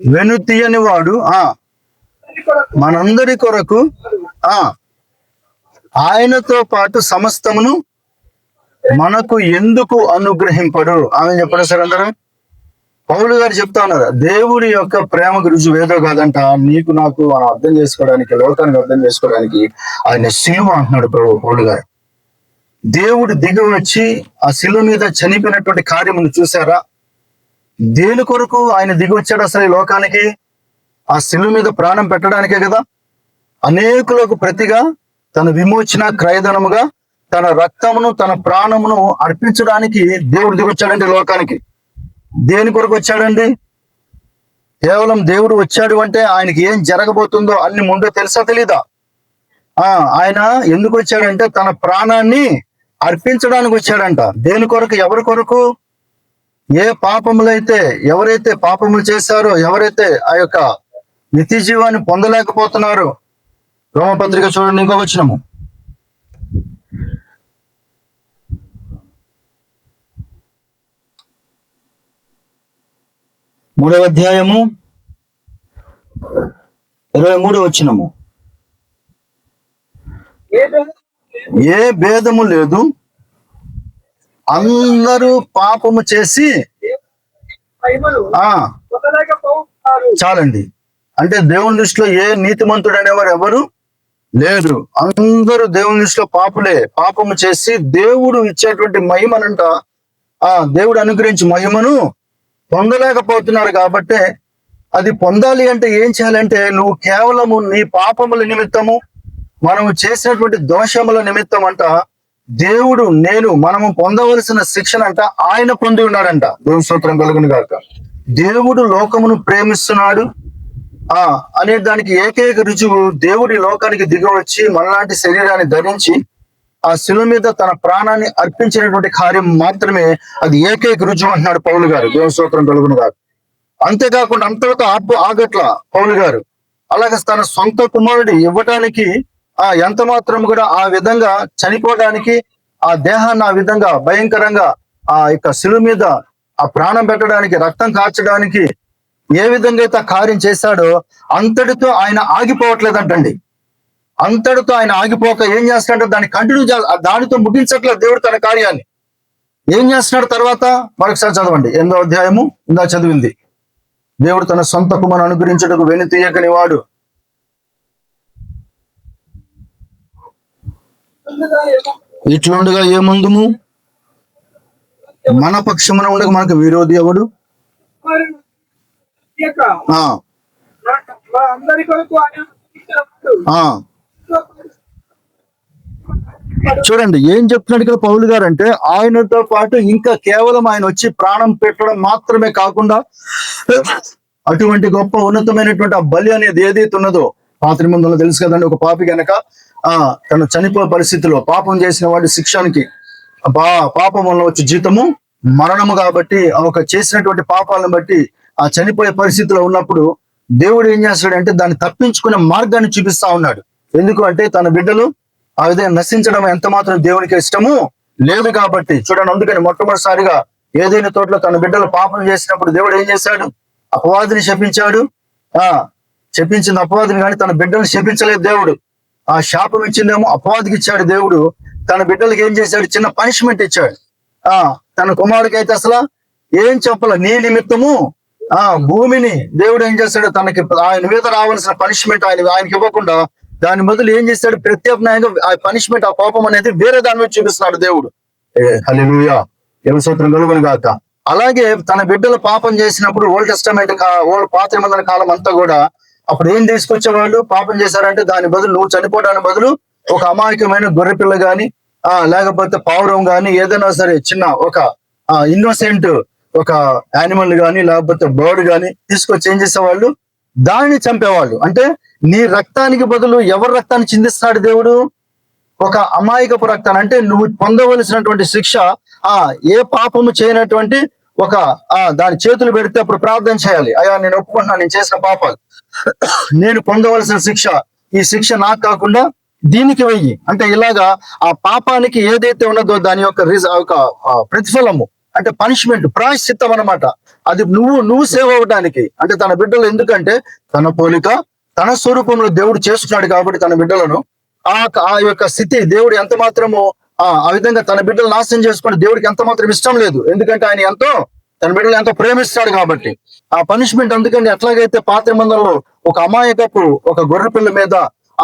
వెనుతీయని వాడు మనందరి కొరకు ఆయనతో పాటు సమస్తమును మనకు ఎందుకు అనుగ్రహింపడు? ఆమె చెప్పండి సార్ అందరూ. పౌలు గారు చెప్తా ఉన్నారు, దేవుడి యొక్క ప్రేమకు రుజువు ఏదో కాదంట, నీకు నాకు అర్థం చేసుకోవడానికి, లోకానికి అర్థం చేసుకోవడానికి ఆయన శిలువ అంటున్నాడు పౌలు గారు. దేవుడు దిగి వచ్చి ఆ శిలువ మీద చనిపోయినటువంటి కార్యమును చూసారా? దేని కొరకు ఆయన దిగి వచ్చాడు అసలు ఈ లోకానికి? ఆ శిలువ మీద ప్రాణం పెట్టడానికే కదా. అనేకులకు ప్రతిగా తన విమోచన క్రయధనముగా తన రక్తమును తన ప్రాణమును అర్పించడానికి దేవుడు దిగొచ్చాడండి లోకానికి. దేని కొరకు వచ్చాడండి? కేవలం దేవుడు వచ్చాడు అంటే ఆయనకి ఏం జరగబోతుందో అన్ని ముందో తెలుసా తెలీదా? ఆయన ఎందుకు వచ్చాడంటే తన ప్రాణాన్ని అర్పించడానికి వచ్చాడంట. దేని కొరకు? ఎవరి కొరకు? ఏ పాపములైతే ఎవరైతే పాపములు చేశారో, ఎవరైతే ఆ యొక్క నిత్య జీవాన్ని పొందలేకపోతున్నారో, రోమపత్రిక చూడండి, ఇంకో వచనము 3వ అధ్యాయము 23వ వచనము. ఏ భేదము లేదు, అందరూ పాపము చేసి చాలండి. అంటే దేవుని దృష్టిలో ఏ నీతిమంతుడు అనేవారు ఎవరు లేరు. అందరూ దేవుని దృష్టిలో పాపులే. పాపము చేసి దేవుడు ఇచ్చేటువంటి మహిమనంట, దేవుడు అనుగ్రహించి మహిమను పొందలేకపోతున్నారు. కాబట్టి అది పొందాలి అంటే ఏం చేయాలంటే, నువ్వు కేవలము నీ పాపముల నిమిత్తము, మనము చేసినటువంటి దోషముల నిమిత్తం అంట దేవుడు మనము పొందవలసిన శిక్షణ అంట ఆయన పొంది ఉన్నాడంట. దేవుని స్తోత్రం కలుగును గాక. దేవుడు లోకమును ప్రేమిస్తున్నాడు అనే దానికి ఏకైక రుజువు దేవుడి లోకానికి దిగవచ్చి మనలాంటి శరీరాన్ని ధరించి ఆ శిలువ మీద తన ప్రాణాన్ని అర్పించినటువంటి కార్యం మాత్రమే అది ఏకైక రుజువు అంటున్నాడు పౌలు గారు. దేవుని స్తోత్రం కలుగును గాక. అంతేకాకుండా అంతటితో ఆగట్ల పౌలు గారు. అలాగే తన సొంత కుమారుడు ఇవ్వటానికి ఎంత మాత్రం కూడా ఆ విధంగా చనిపోవడానికి, ఆ దేహాన్ని ఆ విధంగా భయంకరంగా ఆ యొక్క శిలువ మీద ఆ ప్రాణం పెట్టడానికి, రక్తం కార్చడానికి ఏ విధంగా అయితే కార్యం చేశాడో అంతటితో ఆయన ఆగిపోవట్లేదంటండి. అంతటితో ఆయన ఆగిపోక ఏం చేస్తాడంటే దాన్ని కంటిన్యూ దానితో ముగించట్లేదు దేవుడు తన కార్యాన్ని. ఏం చేస్తున్నాడు తర్వాత? మరొకసారి చదవండి 8వ అధ్యాయము, ఇందా చదివింది. దేవుడు తన సొంత కుమారుని అనుగ్రహించుటకు వెనుతీయకని వాడు. ఇట్లుండగా ఏముందుము, మన పక్షమున ఉండగా మనకు విరోధి ఎవడు? చూడండి ఏం చెప్తున్నాడు ఇక్కడ పౌలు గారు అంటే, ఆయనతో పాటు ఇంకా కేవలం ఆయన వచ్చి ప్రాణం పెట్టడం మాత్రమే కాకుండా అటువంటి గొప్ప ఉన్నతమైనటువంటి ఆ బలి అనేది ఏదైతే ఉన్నదో, పాత నిబంధనలో తెలుసు కదండి, ఒక పాపి గనక తను చనిపోయే పరిస్థితిలో పాపం చేసిన వాడి శిక్షానికి పాపం వల్ల వచ్చే జీతము మరణము. కాబట్టి ఒక చేసినటువంటి పాపాలను బట్టి ఆ చనిపోయే పరిస్థితిలో ఉన్నప్పుడు దేవుడు ఏం చేస్తాడంటే దాన్ని తప్పించుకునే మార్గాన్ని చూపిస్తా ఉన్నాడు. ఎందుకు అంటే తన బిడ్డలు ఆ విధంగా నశించడం ఎంత మాత్రం దేవునికి ఇష్టము లేదు కాబట్టి. చూడండి, అందుకని మొట్టమొదటిసారిగా ఏదైనా తోటలో తన బిడ్డలు పాపం చేసినప్పుడు దేవుడు ఏం చేశాడు? అపవాదిని శపించాడు. శపించిన అపవాదిని కానీ తన బిడ్డలను శపించలేదు దేవుడు. ఆ శాపం ఇచ్చిందేమో అపవాదికి ఇచ్చాడు దేవుడు. తన బిడ్డలకి ఏం చేశాడు? చిన్న పనిష్మెంట్ ఇచ్చాడు. తన కుమారుడికి అయితే అసలు ఏం చెప్పాల, నీ నిమిత్తము భూమిని దేవుడు ఏం చేశాడు? తనకి ఆయన మీద రావాల్సిన పనిష్మెంట్ ఆయనకి ఇవ్వకుండా దాని మొదలు ఏం చేశాడు? ప్రత్యామ్నాయంగా ఆ పనిష్మెంట్, ఆ కోపం అనేది వేరే దాని మీద చూపిస్తున్నాడు దేవుడు. హల్లెలూయా, దేవుని స్తోత్రం కలుగును గాక. అలాగే తన బిడ్డలు పాపం చేసినప్పుడు ఓల్డ్ టెస్టమెంట్ పాత నిబంధన కాలం అంతా కూడా అప్పుడు ఏం తీసుకొచ్చేవాళ్ళు? పాపం చేశారంటే దాని బదులు, నువ్వు చనిపోవడానికి బదులు ఒక అమాయకమైన గొర్రె పిల్ల గాని లేకపోతే పావురం గాని ఏదైనా సరే చిన్న ఒక ఇన్నోసెంట్ ఒక యానిమల్ గాని లేకపోతే బర్డ్ గాని తీసుకొచ్చి ఏం చేసేవాళ్ళు? దాన్ని చంపేవాళ్ళు. అంటే నీ రక్తానికి బదులు ఎవరి రక్తాన్ని చిందిస్తున్నాడు దేవుడు? ఒక అమాయకపు రక్తాన్ని. అంటే నువ్వు పొందవలసినటువంటి శిక్ష ఏ పాపము చేయనటువంటి ఒక దాని చేతులు పెడితే అప్పుడు ప్రార్థన చేయాలి, అయ్యా నేను ఒప్పుకుంటున్నాను నేను చేసిన పాపాలు, నేను పొందవలసిన శిక్ష, ఈ శిక్ష నాకు కాకుండా దీనికి వెయ్యి. అంటే ఇలాగా ఆ పాపానికి ఏదైతే ఉన్నదో దాని యొక్క ప్రతిఫలము అంటే పనిష్మెంట్, ప్రాయశ్చిత్తం అన్నమాట. అది నువ్వు సేవ్ అవ్వడానికి. అంటే తన బిడ్డలు, ఎందుకంటే తన పోలిక తన స్వరూపంలో దేవుడు చేస్తున్నాడు కాబట్టి తన బిడ్డలను ఆ యొక్క స్థితి దేవుడు ఎంత మాత్రము ఆ విధంగా తన బిడ్డలు నాశనం చేసుకుని దేవుడికి ఎంత మాత్రం ఇష్టం లేదు. ఎందుకంటే ఆయన ఎంతో తన బిడ్డలు ఎంతో ప్రేమిస్తాడు కాబట్టి ఆ పనిష్మెంట్. అందుకని ఎట్లాగైతే పాత నిబంధనలో ఒక అమాయకపు ఒక గొర్రె పిల్ల మీద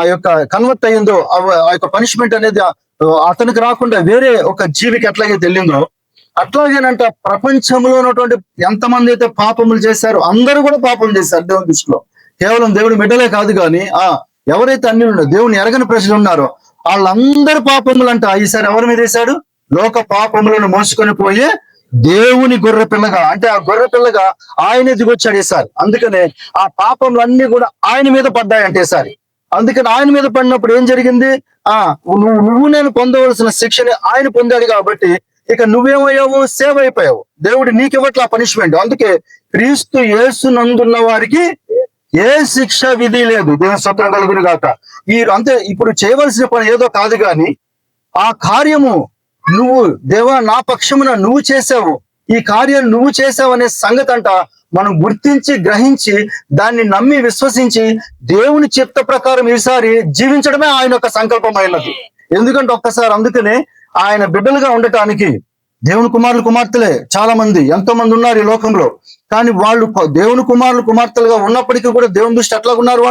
ఆ యొక్క కన్వర్ట్ అయ్యిందో, ఆ యొక్క పనిష్మెంట్ అనేది అతనికి రాకుండా వేరే ఒక జీవికి ఎట్లాగైతే వెళ్ళిందో, అట్లాగేనంట ప్రపంచంలో ఉన్నటువంటి ఎంతమంది అయితే పాపములు చేశారో అందరూ కూడా పాపం చేశారు దేవుని దృష్టిలో. కేవలం దేవుడి బిడ్డలే కాదు కానీ ఎవరైతే అన్యులు దేవుని ఎరగని ప్రజలు ఉన్నారో వాళ్ళందరి పాపములు అంట ఈసారి ఎవరి మీద వేశాడు? లోక పాపములను మోసుకొని పోయే దేవుని గొర్రె పిల్లగా, అంటే ఆ గొర్రె పిల్లగా ఆయన దిగొచ్చాడు ఈసారి. అందుకనే ఆ పాపములన్నీ కూడా ఆయన మీద పడ్డాయంటే ఈసారి. అందుకని ఆయన మీద పడినప్పుడు ఏం జరిగింది? నువ్వు నేను పొందవలసిన శిక్షని ఆయన పొందాడు కాబట్టి ఇక నువ్వేమయ్యావు? సేవ్ అయిపోయావు. దేవుడు నీకివ్వట్ల పనిష్మెంట్. అందుకే క్రీస్తు యేసునందున్న వారికి ఏ శిక్ష విధి లేదు. దేవుని స్తోత్రం కలుగును గాక. అంతే ఇప్పుడు చేయవలసిన పని ఏదో కాదు కానీ ఆ కార్యము నువ్వు దేవా నా పక్షమున నువ్వు చేసావు, ఈ కార్యం నువ్వు చేసావు అనే సంగతి అంట మనం గుర్తించి గ్రహించి దాన్ని నమ్మి విశ్వసించి దేవుని చిత్త ప్రకారం ఈసారి జీవించడమే ఆయన యొక్క సంకల్పమైనది. ఎందుకంటే ఒక్కసారి అందుకనే ఆయన బిడ్డలుగా ఉండటానికి దేవుని కుమారులు కుమార్తెలే చాలా మంది, ఎంతో మంది ఉన్నారు ఈ లోకంలో. కానీ వాళ్ళు దేవుని కుమారులు కుమార్తెలుగా ఉన్నప్పటికీ కూడా దేవుని దృష్టి ఎట్లా ఉన్నారు?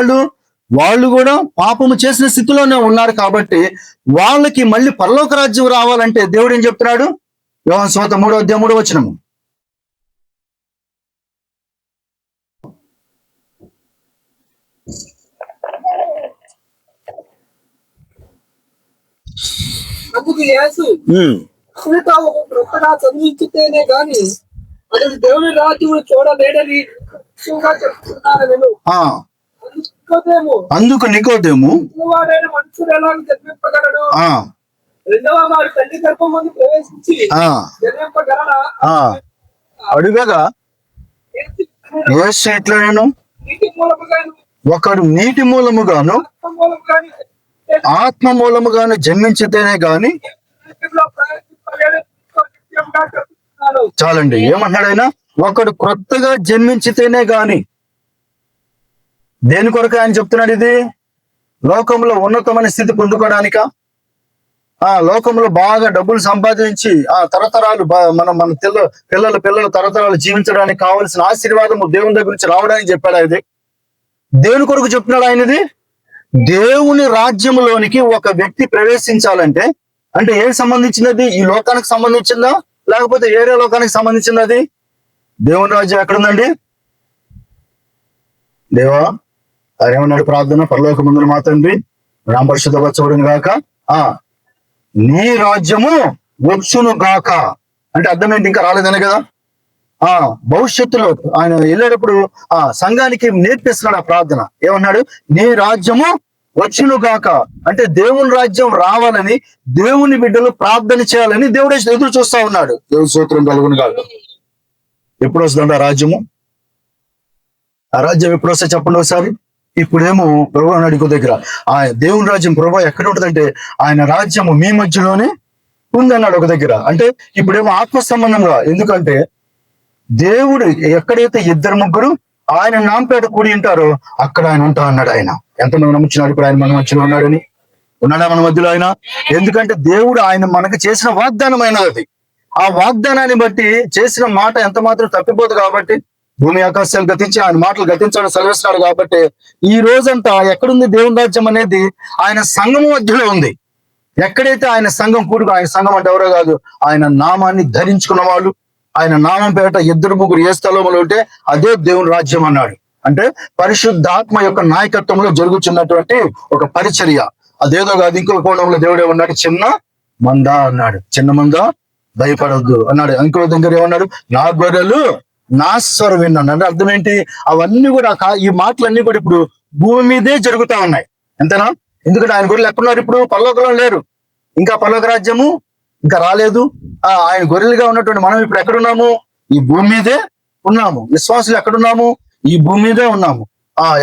వాళ్ళు కూడా పాపము చేసిన స్థితిలోనే ఉన్నారు. కాబట్టి వాళ్ళకి మళ్ళీ పరలోక రాజ్యం రావాలంటే దేవుడు ఏం చెప్తున్నాడు? యోహాను సువార్త 3:3 అందుకు యేసు క్రొత్తగా చదివించితేనే గాని అతడు దేవుని రాజ్యమును చూడలేడని చెప్తున్నాను. అందుకు నికోదేము మనుషుడు ఎలా జన్మింపగలడు? రెండవ వారు తల్లి గర్భం ముందు ప్రవేశించి జన్మింపగలరా? అడుగగా యేసు ఎట్లనెను? ఒకడు నీటి మూలముగాను ఆత్మ మూలముగాను జన్మించితేనే గాని. చాలండి, ఏమన్నాడు ఆయన? ఒకడు క్రొత్తగా జన్మించితేనే గాని. దేని కొరకు ఆయన చెప్తున్నాడు ఇది? లోకంలో ఉన్నతమైన స్థితి పొందుకోవడానిక? లోకంలో బాగా డబ్బులు సంపాదించి తరతరాలు మన పిల్లలు తరతరాలు జీవించడానికి కావలసిన ఆశీర్వాదము దేవుని దగ్గర నుంచి రావడానికి చెప్పాడు. ఇది దేని కొరకు చెప్తున్నాడు ఆయనది? దేవుని రాజ్యంలోనికి ఒక వ్యక్తి ప్రవేశించాలంటే అంటే ఏం సంబంధించినది? ఈ లోకానికి సంబంధించిందా లేకపోతే వేరే లోకానికి సంబంధించినది? దేవుని రాజ్యం ఎక్కడుందండి? దేవా అరేమన్నాడు ప్రార్థన? పరలోక ముందు మా తండ్రి రామపరిశుద్ధపరచబడును గాక, నీ రాజ్యము వచ్చును గాక. అంటే అర్థం ఏంటి? ఇంకా రాలేదనే కదా. భవిష్యత్తులో ఆయన వెళ్ళేటప్పుడు సంఘానికి నేర్పిస్తున్నాడు ఆ ప్రార్థన. ఏమన్నాడు? నీ రాజ్యము వచ్చును గాక. అంటే దేవుని రాజ్యం రావాలని దేవుని బిడ్డలు ప్రార్థన చేయాలని దేవుడు ఎదురు చూస్తా ఉన్నాడు. దేవుని స్తోత్రం కలుగును గాక. ఎప్పుడు వస్తుందండి ఆ రాజ్యము? ఆ రాజ్యం ఎప్పుడు వస్తే చెప్పండి ఒకసారి. ఇప్పుడేమో ప్రభు అన్నాడు ఇంకో దగ్గర, దేవుని రాజ్యం ప్రభు ఎక్కడ ఉంటుందంటే ఆయన రాజ్యము మీ మధ్యలోనే ఉందన్నాడు ఒక దగ్గర. అంటే ఇప్పుడేమో ఆత్మ సంబంధంగా, ఎందుకంటే దేవుడు ఎక్కడైతే 2-3 ఆయన నామపేట కూడి ఉంటారో అక్కడ ఆయన ఉంటా అన్నాడు. ఆయన ఎంతమంది నమ్ముచున్నాడు ఇప్పుడు ఆయన మన మధ్యలో ఉన్నాడని? ఉన్నాడా మన మధ్యలో ఆయన? ఎందుకంటే దేవుడు ఆయన మనకు చేసిన వాగ్దానమైన అది. ఆ వాగ్దానాన్ని బట్టి చేసిన మాట ఎంత మాత్రం తప్పిపోదు. కాబట్టి భూమి ఆకాశాలు గతించి ఆయన మాటలు గతించడం సెలవిస్తున్నాడు. కాబట్టి ఈ రోజంతా ఎక్కడుంది దేవుని రాజ్యం అనేది? ఆయన సంఘం మధ్యలో ఉంది. ఎక్కడైతే ఆయన సంఘం కూడుకు, ఆయన సంఘం అంటే ఎవరో కాదు, ఆయన నామాన్ని ధరించుకున్న వాళ్ళు, ఆయన నామం పేట 2-3 ఏ స్థలంలో ఉంటే అదే దేవుని రాజ్యం అన్నాడు. అంటే పరిశుద్ధాత్మ యొక్క నాయకత్వంలో జరుగుతున్నటువంటి ఒక పరిచర్య. అదేదో కాదు. ఇంకో కోణంలో దేవుడు ఏమన్నాడు? చిన్న మంద అన్నాడు. చిన్న మంద భయపడొద్దు అన్నాడు. ఇంకో దగ్గర ఏమన్నాడు? నా గొర్రెలు నా స్వరం విన్నాను. అంటే అర్థం ఏంటి? అవన్నీ కూడా ఈ మాటలన్నీ కూడా ఇప్పుడు భూమి మీదే జరుగుతా ఉన్నాయి. ఎంతనా? ఎందుకంటే ఆయన గొర్రెలు ఎక్కడున్నారు? ఇప్పుడు పరలోకంలో లేరు. ఇంకా పరలోక రాజ్యము ఇంకా రాలేదు. ఆయన గొర్రెలుగా ఉన్నటువంటి మనం ఇప్పుడు ఎక్కడున్నాము? ఈ భూమి మీదే ఉన్నాము. విశ్వాసులు ఎక్కడున్నాము? ఈ భూమి మీదే ఉన్నాము.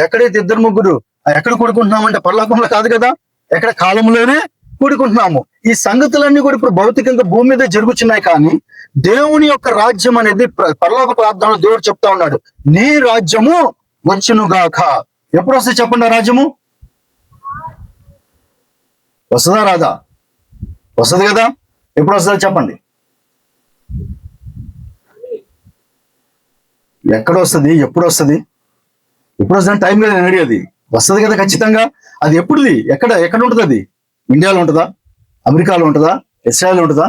ఎక్కడైతే 2-3 ఎక్కడ కూడుకుంటున్నామంటే పరలోకంలో కాదు కదా, ఎక్కడ కాలంలోనే కూడుకుంటున్నాము. ఈ సంగతులన్నీ కూడా ఇప్పుడు భౌతికంగా భూమి మీద జరుగుతున్నాయి. కానీ దేవుని యొక్క రాజ్యం అనేది పరలోక ప్రార్థనలో దేవుడు చెప్తా ఉన్నాడు, నీ రాజ్యము వచ్చునుగాక. ఎప్పుడు వస్తుంది చెప్పండి? ఆ రాజ్యము వస్తుందా రాదా? వస్తుంది కదా. ఎప్పుడు వస్తుందో చెప్పండి. ఎక్కడ వస్తుంది? ఎప్పుడు వస్తుంది? ఎప్పుడు వస్తుంది టైం కదా నేను అడిగేది. వస్తుంది కదా ఖచ్చితంగా. అది ఎప్పుడుది? ఎక్కడ ఉంటుంది? అది ఇండియాలో ఉంటుందా? అమెరికాలో ఉంటుందా? ఇస్రాయల్ ఉంటుందా?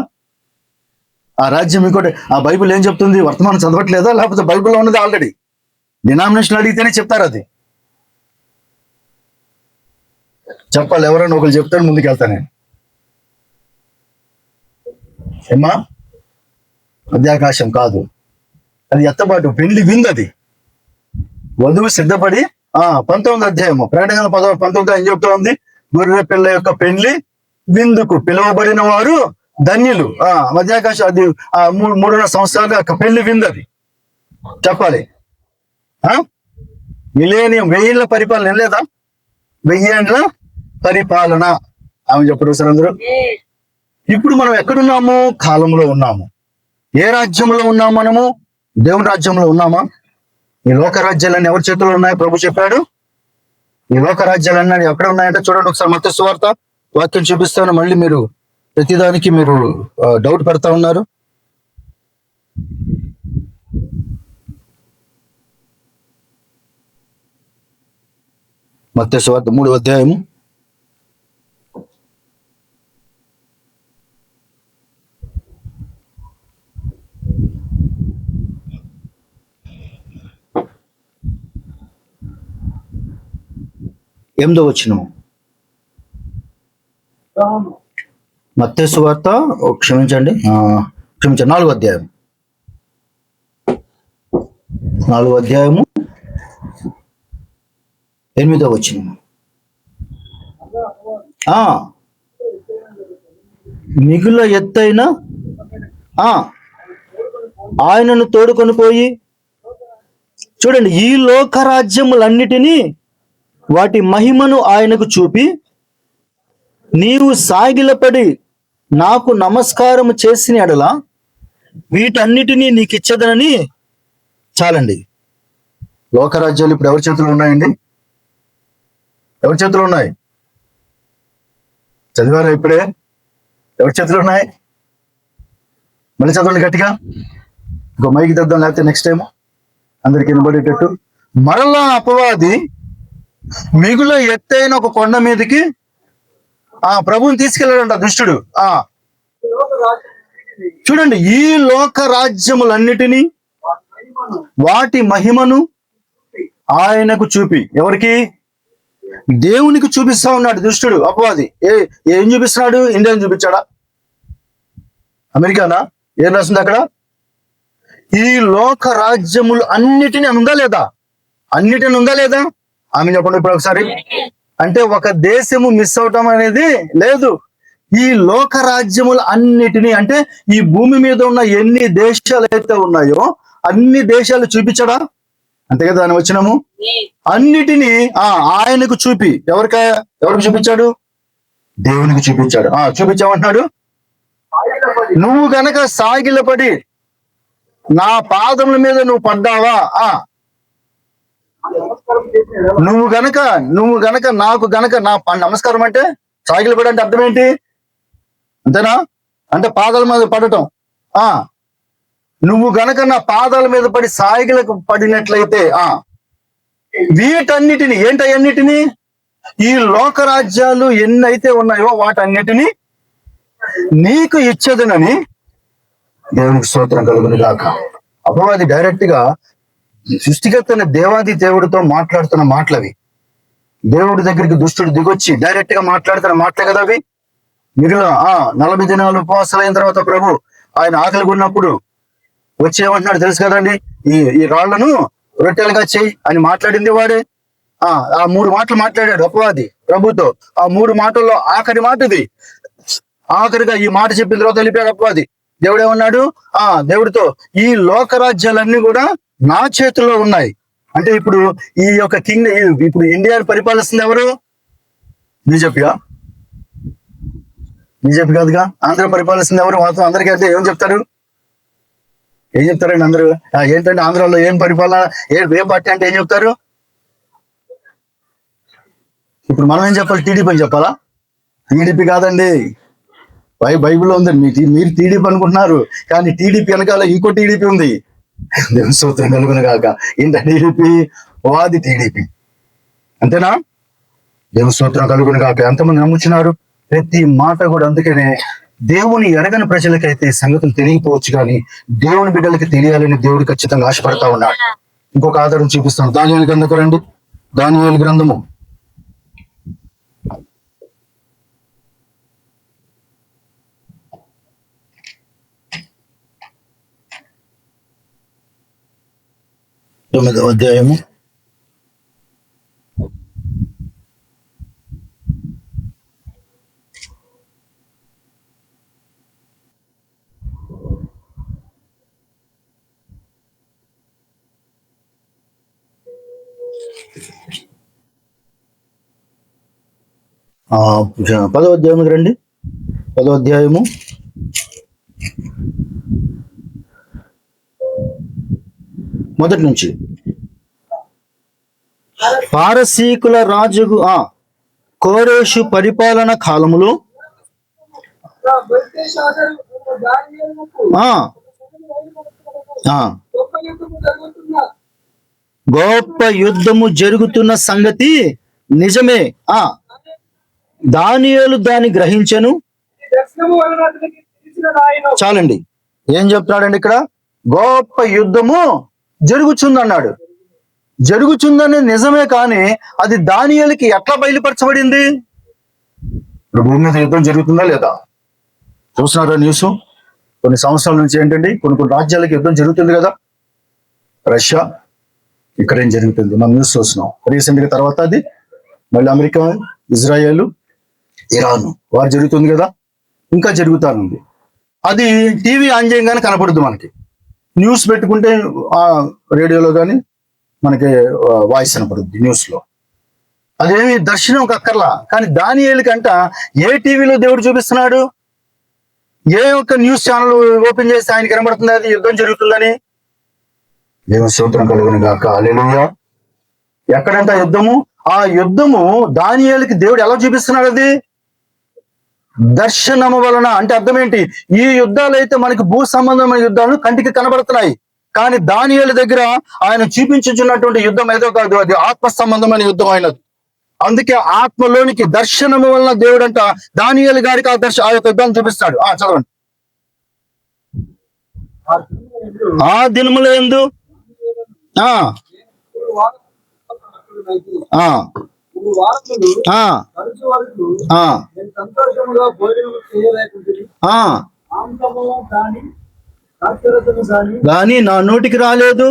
ఆ రాజ్యం ఇంకోటి. ఆ బైబిల్ ఏం చెప్తుంది? వర్తమానం చదవట్లేదా? లేకపోతే బైబిల్లో ఉన్నది ఆల్రెడీ. డినామినేషన్ అడిగితేనే చెప్తారు. అది చెప్పాలి. ఎవరైనా ఒకరు చెప్తారు, ముందుకు వెళ్తాను నేను. ఏమా? మధ్యాకాశం కాదు, అది ఎత్తబాటు పెళ్లి విందు. అది వధువు సిద్ధపడి 19వ అధ్యాయము ప్రకటన 19 ఏం చెప్తా ఉంది? గొర్రె పిల్ల యొక్క పెళ్లి విందుకు పిలువబడిన వారు ధన్యులు. మధ్యాకాశం అది 3.5 సంవత్సరాలు పెళ్లి విందు. అది చెప్పాలి. మిలేనియం 1000 పరిపాలన లేదా? 1000 పరిపాలన ఆమె చెప్పరు సార్ అందరూ. ఇప్పుడు మనం ఎక్కడున్నాము? కాలంలో ఉన్నాము. ఏ రాజ్యంలో ఉన్నాము? మనము దేవుని రాజ్యంలో ఉన్నామా? ఈ లోక రాజ్యాలన్నీ ఎవరి చేతుల్లో ఉన్నాయి? ప్రభు చెప్పాడు, ఈ లోక రాజ్యాలన్నీ ఎక్కడ ఉన్నాయంటే చూడండి ఒకసారి. మత్తయి సువార్త వాక్యం చూపిస్తాను. మళ్ళీ మీరు ప్రతిదానికి మీరు డౌట్ పెడతా ఉన్నారు. మత్తయి సువార్త 3వ అధ్యాయము 8వ వచనము. మత్తయి సువార్త క్షమించండి 4వ అధ్యాయం 4వ అధ్యాయము 8వ వచనము. మిగుల ఎత్తైన ఆయనను తోడుకొని పోయి, చూడండి, ఈ లోక రాజ్యములన్నిటినీ వాటి మహిమను ఆయనకు చూపి, నీవు సాగిలపడి నాకు నమస్కారం చేసిన ఎడల వీటన్నిటినీ నీకు ఇచ్చదనని. చాలండి. లోకరాజ్యాలు ఇప్పుడు ఎవరి చేతులు ఉన్నాయండి? ఎవరి చేతులు ఉన్నాయి? చదివారా ఇప్పుడే? ఎవరి చేతులు ఉన్నాయి? మళ్ళీ చదవండి గట్టిగా. ఇంకో మైకి తెద్దాం, లేకపోతే నెక్స్ట్ టైం అందరికి వినబడేటట్టు. మరలా అపవాది మిగుల ఎత్తైన ఒక కొండ మీదకి ప్రభువుని తీసుకెళ్ళాడంట దుష్టుడు. చూడండి, ఈ లోక రాజ్యములన్నిటినీ వాటి మహిమను ఆయనకు చూపి. ఎవరికి? దేవునికి చూపిస్తా ఉన్నాడు దుష్టుడు, అపవాది. ఏం చూపిస్తున్నాడు? ఇండియాని చూపించాడా? అమెరికానా? ఏం రాస్తుంది అక్కడ? ఈ లోక రాజ్యములు అన్నిటినీ ఉందా లేదా? అన్నిటిని ఉందా లేదా? ఆమె చెప్పండి ఇప్పుడు ఒకసారి. అంటే ఒక దేశము మిస్ అవటం అనేది లేదు. ఈ లోక రాజ్యములు అన్నిటినీ, అంటే ఈ భూమి మీద ఉన్న ఎన్ని దేశాలు అయితే ఉన్నాయో అన్ని దేశాలు చూపించడా? అంతే కదా దాని వచ్చినాము. అన్నిటినీ ఆయనకు చూపి. ఎవరికి చూపించాడు? దేవునికి చూపించాడు. చూపించామంటున్నాడు. నువ్వు గనక సాగిలపడి నా పాదముల మీద నువ్వు పడ్డావా, నువ్వు గనక నాకు గనక నా నమస్కారం అంటే సాగిలపడి అంటే అర్థం ఏంటి? అంతేనా? అంటే పాదాల మీద పడటం. నువ్వు గనక నా పాదాల మీద పడి సాగిలకు పడినట్లయితే వీటన్నిటిని, ఏంటన్నిటిని? ఈ లోకరాజ్యాలు ఎన్నైతే ఉన్నాయో వాటన్నిటిని నీకు ఇచ్చేదనని. దేవునికి స్తోత్రం కలుగును గాక. అపవాది డైరెక్ట్ గా సృష్టికర్తైన దేవాది దేవుడితో మాట్లాడుతున్న మాటలవి. దేవుడి దగ్గరికి దుష్టుడు దిగొచ్చి డైరెక్ట్ గా మాట్లాడుతున్న మాటలే కదా అవి. మిగిలిన 40 దినాలు ఉపవాసాలైన తర్వాత ప్రభు ఆయన ఆకలి ఉన్నప్పుడు వచ్చి ఏమంటున్నాడు తెలుసు కదండి? ఈ రాళ్లను రొట్టెలుగా చెయ్యి అని మాట్లాడింది వాడే. ఆ 3 మాటలు మాట్లాడాడు అపవాది ప్రభుతో. ఆ 3 మాటల్లో ఆఖరి మాట ఇది. ఆఖరిగా ఈ మాట చెప్పిన తర్వాత వెళ్ళిపోయాడు అపవాది. దేవుడు ఏమన్నాడు? దేవుడితో, ఈ లోకరాజ్యాలన్నీ కూడా నా చేతుల్లో ఉన్నాయి. అంటే ఇప్పుడు ఈ యొక్క ఇప్పుడు ఇండియాను పరిపాలిస్తుంది ఎవరు? బీజేపీయా? బీజేపీ కాదుగా. ఆంధ్ర పరిపాలిస్తుంది ఎవరు? మొత్తం అందరికీ అంటే ఏం చెప్తారు? ఏం చెప్తారండి అందరూ? ఏంటంటే ఆంధ్రాలో ఏం పరిపాలన, ఏ పార్టీ అంటే ఏం చెప్తారు? ఇప్పుడు మనం ఏం చెప్పాలి? టీడీపీ అని చెప్పాలా? టీడీపీ కాదండి, బైబిల్లో ఉంది. మీరు టీడీపీ అనుకుంటున్నారు, కానీ టీడీపీ వెనకాల ఇంకో టీడీపీ ఉంది. దేవుని స్తోత్రం కలుగును గాక. ఇంత టీడీపీ, వాది టీడీపీ, అంతేనా? దేవుని స్తోత్రం కలుగును గాక. ఎంతమంది నమ్ముచున్నారు? ప్రతి మాట కూడా. అందుకనే దేవుని ఎరగని ప్రజలకైతే సంగతులు తెలియకపోవచ్చు, కానీ దేవుని బిడ్డలకి తెలియాలని దేవుడు ఖచ్చితంగా ఆశపడతా ఉన్నాడు. ఇంకొక ఆధారం చూపిస్తాను. దానియేలు గ్రంథకు రండి. దానియేలు గ్రంథము 9వ అధ్యాయము 10వ అధ్యాయముకి రండి. 10వ అధ్యాయము 1 నుంచి. పారసీకుల రాజు కోరేషు పరిపాలన కాలములో గొప్ప యుద్ధము జరుగుతున్న సంగతి నిజమే. దానియేలు దాన్ని గ్రహించెను. చాలండి. ఏం చెప్తున్నాడండి ఇక్కడ? గొప్ప యుద్ధము జరుగుతుందన్నాడు. జరుగుతుందని నిజమే, కానీ అది దానియేలుకి ఎట్లా బయలుపరచబడింది? భూమి మీద యుద్ధం జరుగుతుందా లేదా? చూస్తున్నారా న్యూస్? కొన్ని సంవత్సరాల నుంచి ఏంటండి, కొన్ని రాజ్యాలకి యుద్ధం జరుగుతుంది కదా. రష్యా, ఇక్కడ ఏం జరుగుతుంది మనం న్యూస్ చూస్తున్నాం. రీసెంట్ గా తర్వాత అది మళ్ళీ అమెరికా, ఇజ్రాయెల్, ఇరాన్ వారు జరుగుతుంది కదా. ఇంకా జరుగుతానుంది. అది టీవీ ఆన్ చేయగానే కనపడుద్ది మనకి. న్యూస్ పెట్టుకుంటే రేడియోలో కానీ మనకి వాయిస్ కనపడుద్ది న్యూస్ లో. అదేమి దర్శనం అక్కర్లా. కానీ దానియేలుకంట ఏ టీవీలో దేవుడు చూపిస్తున్నాడు? ఏ ఒక్క న్యూస్ ఛానల్ ఓపెన్ చేస్తే ఆయన కనబడుతుంది అది యుద్ధం జరుగుతుందని. దేవుని స్తోత్రం కలుగును గాక. హల్లెలూయా. ఎక్కడంట యుద్ధము? ఆ యుద్ధము దానియేలుకి దేవుడు ఎలా చూపిస్తున్నాడు? అది దర్శనము వలన. అంటే అర్థం ఏంటి? ఈ యుద్ధాలు అయితే మనకి భూ సంబంధమైన యుద్ధాలు కంటికి కనబడుతున్నాయి, కానీ దానియేలు దగ్గర ఆయన చూపించుచున్నటువంటి యుద్ధం ఏదో కాదు, అది ఆత్మ సంబంధమైన యుద్ధం అయినది. అందుకే ఆత్మలోనికి దర్శనము వలన దేవుడు అంట దానియేలు గారికి ఆ యొక్క యుద్ధాన్ని చూపిస్తాడు. చదవండి. ఆ దినముల యందు గాని నా నోటికి రాలేదు,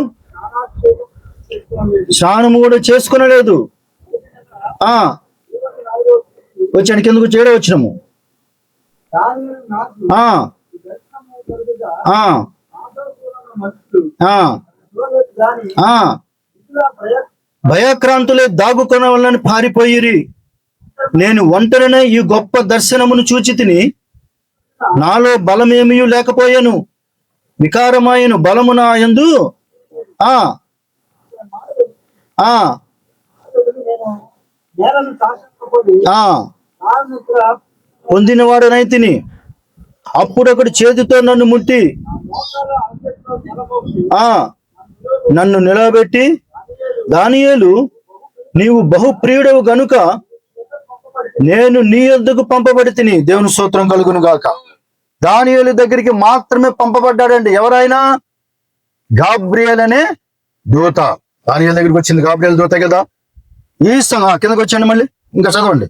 స్నానము కూడా చేసుకునలేదు. వచ్చాను కిందకు చేడ వచ్చినాము. భయక్రాంతులే దాగుకొన వలన పారిపోయిరి. నేను ఒంటరినే ఈ గొప్ప దర్శనమును చూచి తిని, నాలో బలమేమీ లేకపోయాను. వికారమైన బలము నా యందు పొందినవాడనైతిని. అప్పుడు ఒకటి చేతితో నన్ను ముట్టి నన్ను నిలబెట్టి, దానియేలు, నీవు బహుప్రియుడవు గనుక నేను నీ యొద్దకు పంపబడి తిని. దేవుని స్తోత్రం కలుగును గాక. దానియేలు దగ్గరికి మాత్రమే పంపబడ్డాడండి. ఎవరైనా? గాబ్రియల్ అనే దూత దానియేలు దగ్గరికి వచ్చింది. గాబ్రియల్ దూత కదా. ఈ కిందకి వచ్చాండి. మళ్ళీ ఇంకా చదవండి.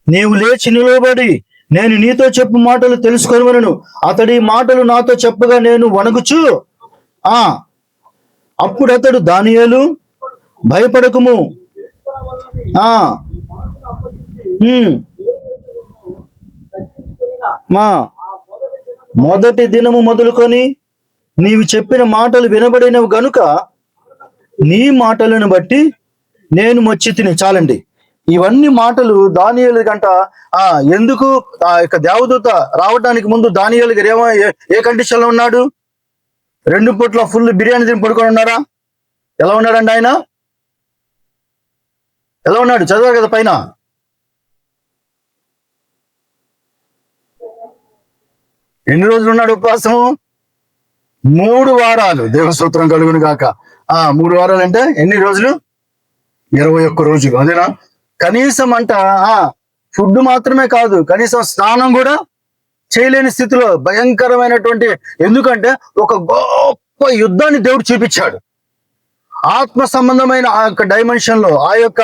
నీవు లేచి నిలబడి నేను నీతో చెప్పు మాటలు తెలుసుకొనవలెను. అతడి మాటలు నాతో చెప్పగా నేను వణగుచు. అప్పుడు అతడు, దానియేలు, భయపడకుము. మొదటి దినము మొదలుకొని నీవు చెప్పిన మాటలు వినబడినవి గనుక నీ మాటలను బట్టి నేను వచ్చి తిని. చాలండి. ఇవన్నీ మాటలు దానియేలు గంట ఎందుకు ఆ యొక్క దేవదూత రావడానికి ముందు దానియేలు గారు ఏ కండిషన్ లో ఉన్నాడు? 2 పూట్ల ఫుల్ బిర్యానీ తిని పడుకొని ఉన్నారా? ఎలా ఉన్నాడండి ఆయన? ఎలా ఉన్నాడు? చదివారు కదా పైన. ఎన్ని రోజులు ఉన్నాడు ఉపవాసము? 3 వారాలు. దేవస్తోత్రం కలుగును గాక. 3 వారాలు అంటే ఎన్ని రోజులు? 21 రోజులు. అదేనా? కనీసం ఫుడ్ మాత్రమే కాదు, కనీసం స్నానం కూడా చేయలేని స్థితిలో భయంకరమైనటువంటి, ఎందుకంటే ఒక గొప్ప యుద్ధాన్ని దేవుడు చూపించాడు. ఆత్మ సంబంధమైన ఆ యొక్క డైమెన్షన్ లో, ఆ యొక్క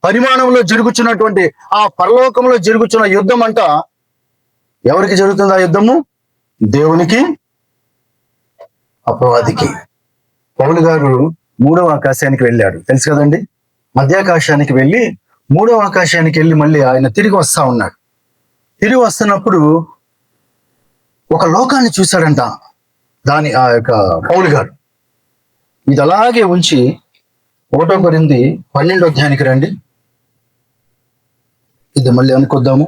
పరిమాణంలో జరుగుతున్నటువంటి ఆ పరలోకంలో జరుగుతున్న యుద్ధం అంట ఎవరికి జరుగుతుంది ఆ యుద్ధము? దేవునికి అపవాదికి. పౌలు గారు 3వ ఆకాశానికి వెళ్ళాడు, తెలుసు కదండి. మధ్యాకాశానికి వెళ్ళి 3వ ఆకాశానికి వెళ్ళి మళ్ళీ ఆయన తిరిగి వస్తా ఉన్నాడు. తిరిగి వస్తున్నప్పుడు ఒక లోకాన్ని చూశాడంట ఆ యొక్క పౌలు గారు. ఇది అలాగే ఉంచి 1 కొరింథీ 12వ అధ్యాయానికి రండి. ఇది మళ్ళీ అనుకొద్దాము.